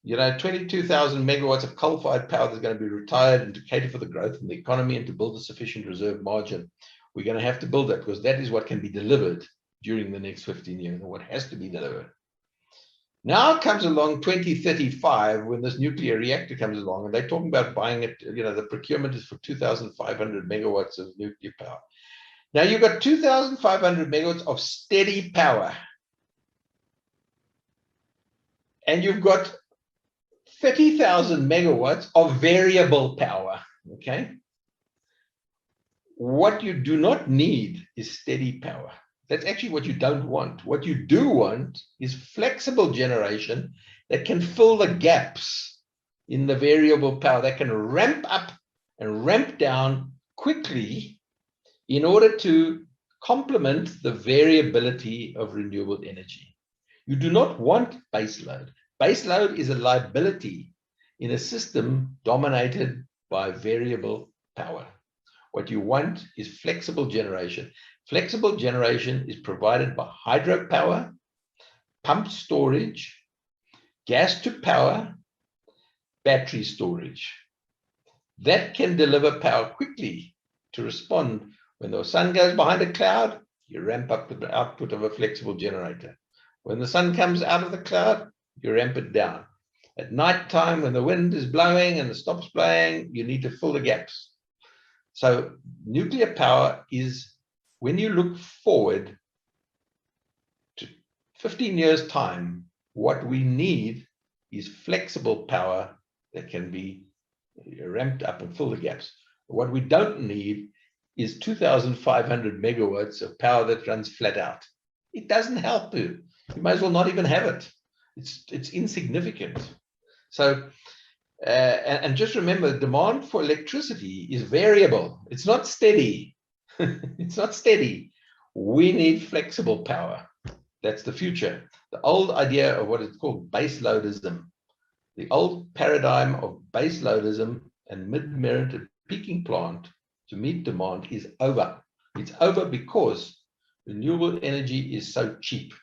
22,000 megawatts of coal-fired power that's going to be retired and to cater for the growth in the economy and to build a sufficient reserve margin. We're going to have to build that because that is what can be delivered during the next 15 years and what has to be delivered. Now comes along 2035 when this nuclear reactor comes along and they're talking about buying it. The procurement is for 2,500 megawatts of nuclear power. Now you've got 2,500 megawatts of steady power. And you've got 30,000 megawatts of variable power, okay? What you do not need is steady power. That's actually what you don't want. What you do want is flexible generation that can fill the gaps in the variable power, that can ramp up and ramp down quickly in order to complement the variability of renewable energy. You do not want baseload. Baseload is a liability in a system dominated by variable power. What you want is flexible generation. Flexible generation is provided by hydropower, pumped storage, gas to power, battery storage. That can deliver power quickly to respond. When the sun goes behind a cloud, you ramp up the output of a flexible generator. When the sun comes out of the cloud, you ramp it down. At night time, when the wind is blowing and it stops blowing, you need to fill the gaps. So nuclear power is, when you look forward to 15 years' time, what we need is flexible power that can be ramped up and fill the gaps. What we don't need is 2,500 megawatts of power that runs flat out. It doesn't help you. You might as well not even have it. It's insignificant. So, and just remember, demand for electricity is variable. It's not steady. It's not steady. We need flexible power. That's the future. The old idea of what is called baseloadism, the old paradigm of baseloadism and mid-merited peaking plant to meet demand is over. It's over because renewable energy is so cheap.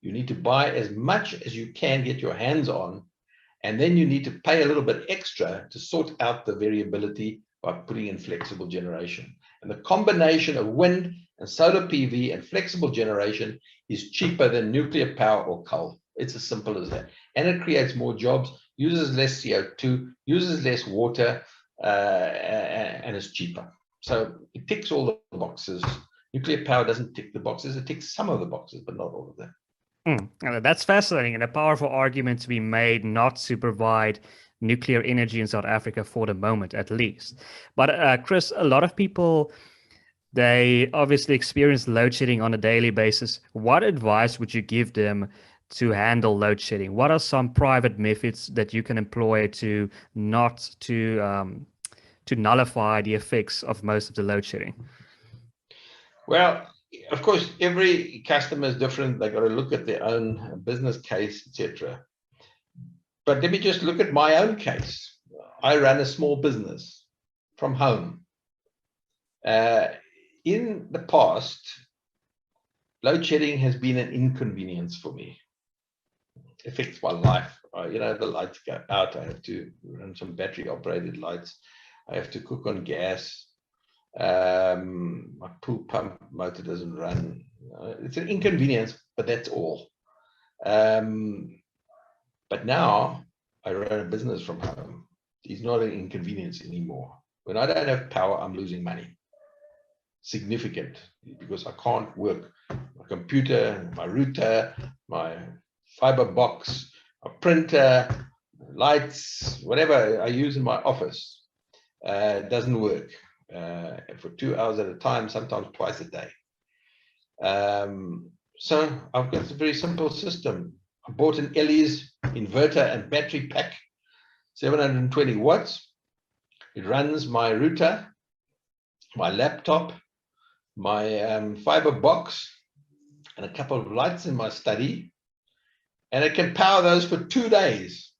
You need to buy as much as you can get your hands on, and then you need to pay a little bit extra to sort out the variability by putting in flexible generation. And the combination of wind and solar PV and flexible generation is cheaper than nuclear power or coal. It's as simple as that. And it creates more jobs, uses less CO2, uses less water, and is cheaper. So it ticks all the boxes. Nuclear power doesn't tick the boxes. It ticks some of the boxes, but not all of them. That's fascinating and a powerful argument to be made not to provide nuclear energy in South Africa for the moment, at least. But Chris, a lot of people, they obviously experience load shedding on a daily basis. What advice would you give them to handle load shedding? What are some private methods that you can employ to not to nullify the effects of most of the load shedding? Well, of course, every customer is different. They got to look at their own business case, etc. But let me just look at my own case. I run a small business from home. In the past, load shedding has been an inconvenience for me. It affects my life. The lights go out. I have to run some battery operated lights. I have to cook on gas. My pool pump motor doesn't run. It's an inconvenience, but that's all. But now I run a business from home. It's not an inconvenience anymore. When I don't have power, I'm losing money. Significant, because I can't work. My computer, my router, my fiber box, my printer, lights, whatever I use in my office, doesn't work. For 2 hours at a time, sometimes twice a day. So I've got a very simple system. I bought an Ellie's inverter and battery pack, 720 watts. It runs my router, my laptop, my fiber box, and a couple of lights in my study. And it can power those for 2 days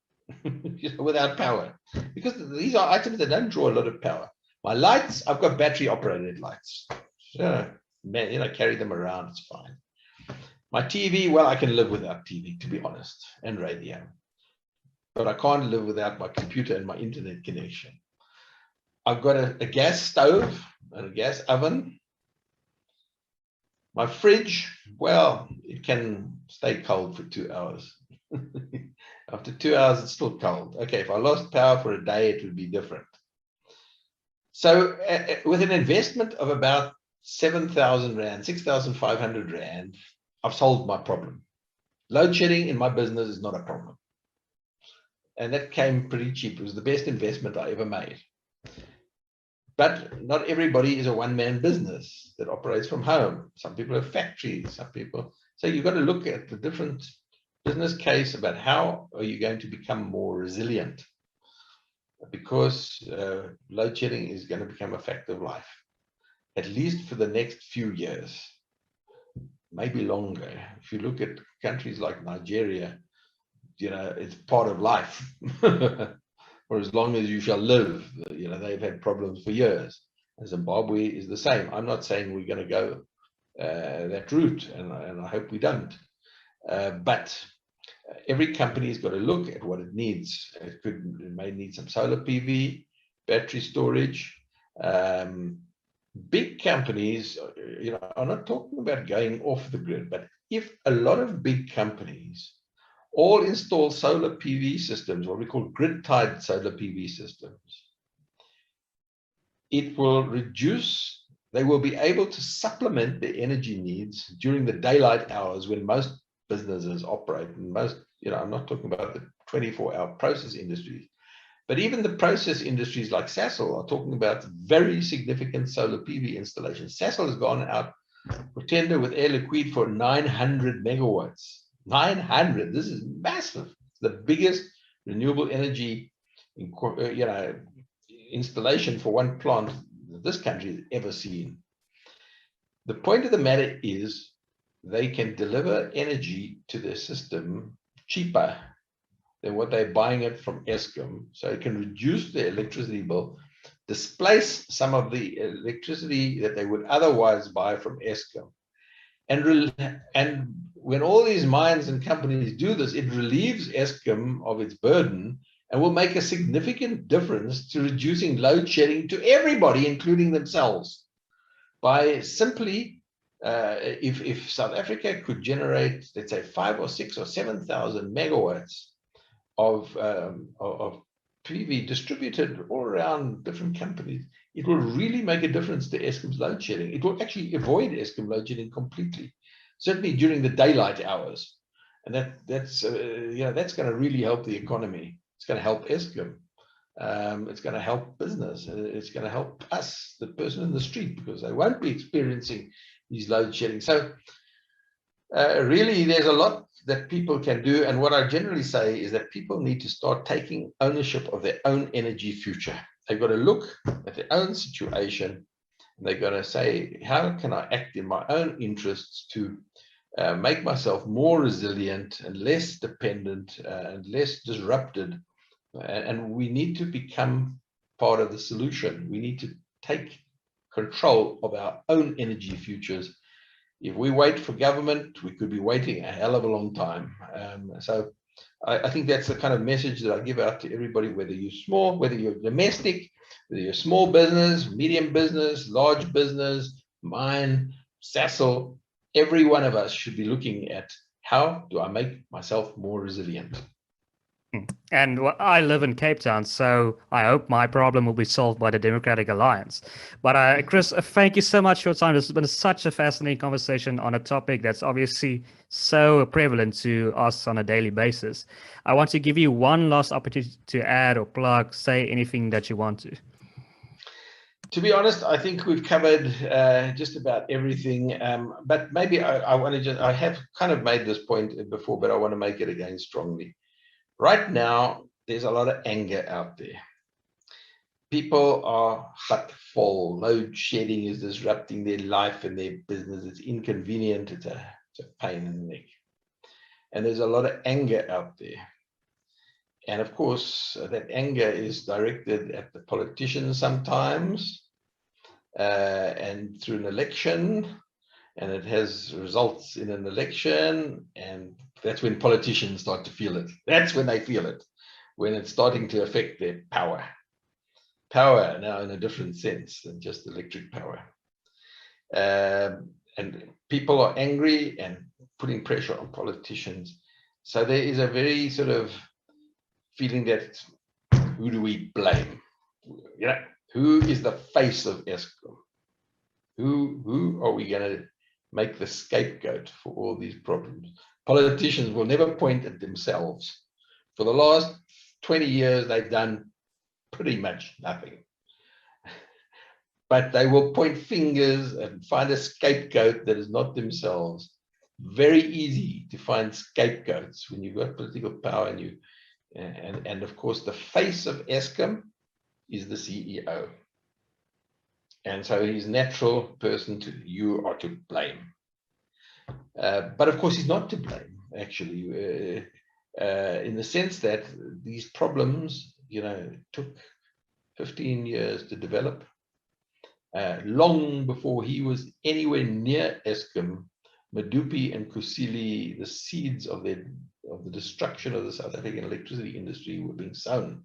without power, because these are items that don't draw a lot of power. My lights, I've got battery operated lights. So, man, carry them around, it's fine. My TV, well, I can live without TV, to be honest, and radio. But I can't live without my computer and my internet connection. I've got a gas stove and a gas oven. My fridge, well, it can stay cold for 2 hours. After 2 hours, it's still cold. Okay, if I lost power for a day, it would be different. So with an investment of about 7,000 Rand, 6,500 Rand, I've solved my problem. Load shedding in my business is not a problem. And that came pretty cheap. It was the best investment I ever made. But not everybody is a one-man business that operates from home. Some people have factories, some people. So you've got to look at the different business case about how are you going to become more resilient, because load shedding is going to become a fact of life, at least for the next few years, maybe longer. If you look at countries like Nigeria, it's part of life. For as long as you shall live, they've had problems for years. And Zimbabwe is the same. I'm not saying we're going to go that route, and I hope we don't. But every company has got to look at what it needs. It may need some solar PV, battery storage. Big companies, are not talking about going off the grid, but if a lot of big companies all install solar PV systems, what we call grid-tied solar PV systems, it will reduce, they will be able to supplement their energy needs during the daylight hours when most businesses operate. And most, I'm not talking about the 24-hour process industries, but even the process industries like Sasol are talking about very significant solar PV installations. Sasol has gone out for tender with Air Liquide for 900 megawatts. 900, this is massive. It's the biggest renewable energy installation for one plant that this country has ever seen. The point of the matter is they can deliver energy to their system cheaper than what they're buying it from Eskom. So it can reduce their electricity bill, displace some of the electricity that they would otherwise buy from Eskom. And when all these mines and companies do this, it relieves Eskom of its burden and will make a significant difference to reducing load shedding to everybody, including themselves. By simply, if South Africa could generate, let's say, 5 or 6 or 7,000 megawatts of PV distributed all around different companies, it will really make a difference to Eskom's load shedding. It will actually avoid Eskom load shedding completely, certainly during the daylight hours. And that's going to really help the economy. It's going to help Eskom. It's going to help business. It's going to help us, the person in the street, because they won't be experiencing these load shedding. So really, there's a lot that people can do. And what I generally say is that people need to start taking ownership of their own energy future. They've got to look at their own situation, and they've got to say, how can I act in my own interests to make myself more resilient and less dependent and less disrupted? And we need to become part of the solution. We need to take control of our own energy futures. If we wait for government, we could be waiting a hell of a long time. So I think that's the kind of message that I give out to everybody, whether you're small, whether you're domestic, whether you're small business, medium business, large business, mine, Sasol. Every one of us should be looking at, how do I make myself more resilient? And I live in Cape Town, so I hope my problem will be solved by the Democratic Alliance. But Chris, thank you so much for your time. This has been such a fascinating conversation on a topic that's obviously so prevalent to us on a daily basis. I want to give you one last opportunity to add or plug, say anything that you want to. To be honest, I think we've covered just about everything. But maybe I have kind of made this point before, but I want to make it again strongly. Right now, there's a lot of anger out there. People are hot full. Load shedding is disrupting their life and their business. It's inconvenient. It's a pain in the neck. And there's a lot of anger out there. And of course, that anger is directed at the politicians sometimes, and through an election, and it has results in an election, and that's when politicians start to feel it. That's when they feel it, when it's starting to affect their power. Power now in a different sense than just electric power. And people are angry and putting pressure on politicians. So there is a very sort of feeling that, who do we blame? You know, who is the face of Eskom? Who are we going to make the scapegoat for all these problems? Politicians will never point at themselves. For the last 20 years, they've done pretty much nothing. But they will point fingers and find a scapegoat that is not themselves. Very easy to find scapegoats when you've got political power, and you and of course the face of Eskom is the CEO. And so he's a natural person you are to blame. But of course he's not to blame, actually, in the sense that these problems, you know, took 15 years to develop. Long before he was anywhere near Eskom, Medupi and Kusile, the seeds of the destruction of the South African electricity industry, were being sown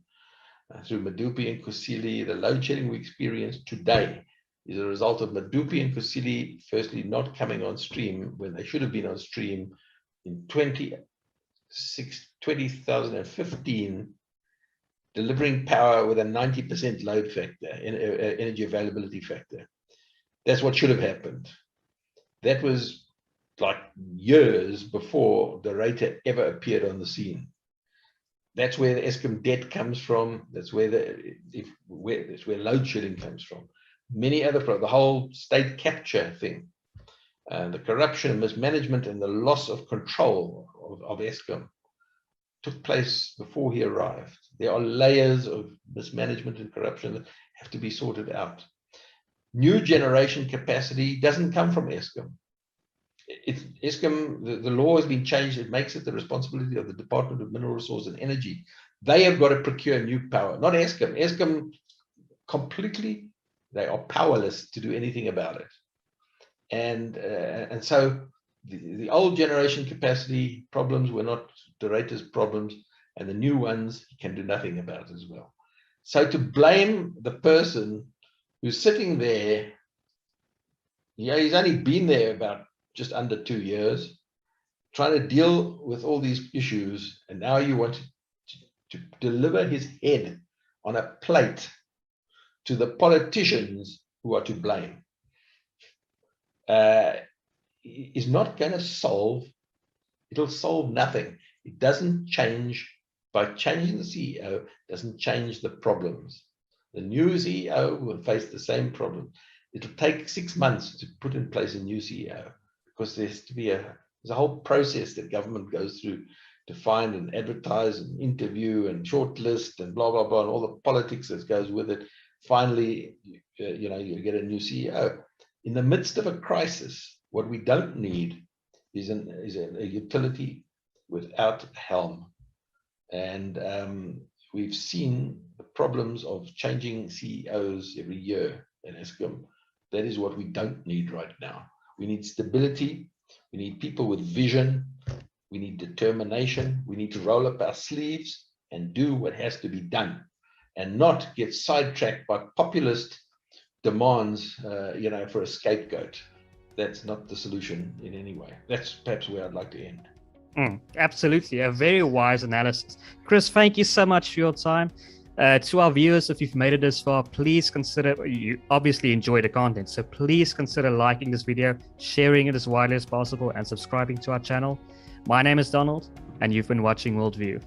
through Medupi and Kusile. The load shedding we experience today is a result of Medupi and Kusile firstly not coming on stream when they should have been on stream in 2015, delivering power with a 90% load factor, energy availability factor. That's what should have happened. That was like years before the Rata ever appeared on the scene. That's where the Eskom debt comes from. That's where that's where load shedding comes from. Many other problems, the whole state capture thing, the corruption and mismanagement and the loss of control of Eskom took place before he arrived. There are layers of mismanagement and corruption that have to be sorted out. New generation capacity doesn't come from Eskom. It's Eskom, the law has been changed. It makes it the responsibility of the Department of Mineral Resources and Energy. They have got to procure new power, not Eskom. Eskom completely, they are powerless to do anything about it. And so the old generation capacity problems were not the Rata's problems, and the new ones he can do nothing about as well. So to blame the person who's sitting there, yeah, he's only been there about just under 2 years, trying to deal with all these issues, and now you want to deliver his head on a plate to the politicians who are to blame. Is not going to solve, it'll solve nothing. It doesn't change, by changing the CEO, doesn't change the problems. The new CEO will face the same problem. It'll take 6 months to put in place a new CEO, because there's a whole process that government goes through to find and advertise and interview and shortlist and blah, blah, blah, and all the politics that goes with it. Finally, you know, you get a new CEO. In the midst of a crisis, what we don't need is a utility without helm. And we've seen the problems of changing CEOs every year in Eskom. That is what we don't need right now. We need stability. We need people with vision. We need determination. We need to roll up our sleeves and do what has to be done, and not get sidetracked by populist demands, you know, for a scapegoat. That's not the solution in any way. That's perhaps where I'd like to end. Absolutely. A very wise analysis. Chris, thank you so much for your time. To our viewers, if you've made it this far, please consider, you obviously enjoy the content, so please consider liking this video, sharing it as widely as possible, and subscribing to our channel. My name is Donald, and you've been watching WorldView.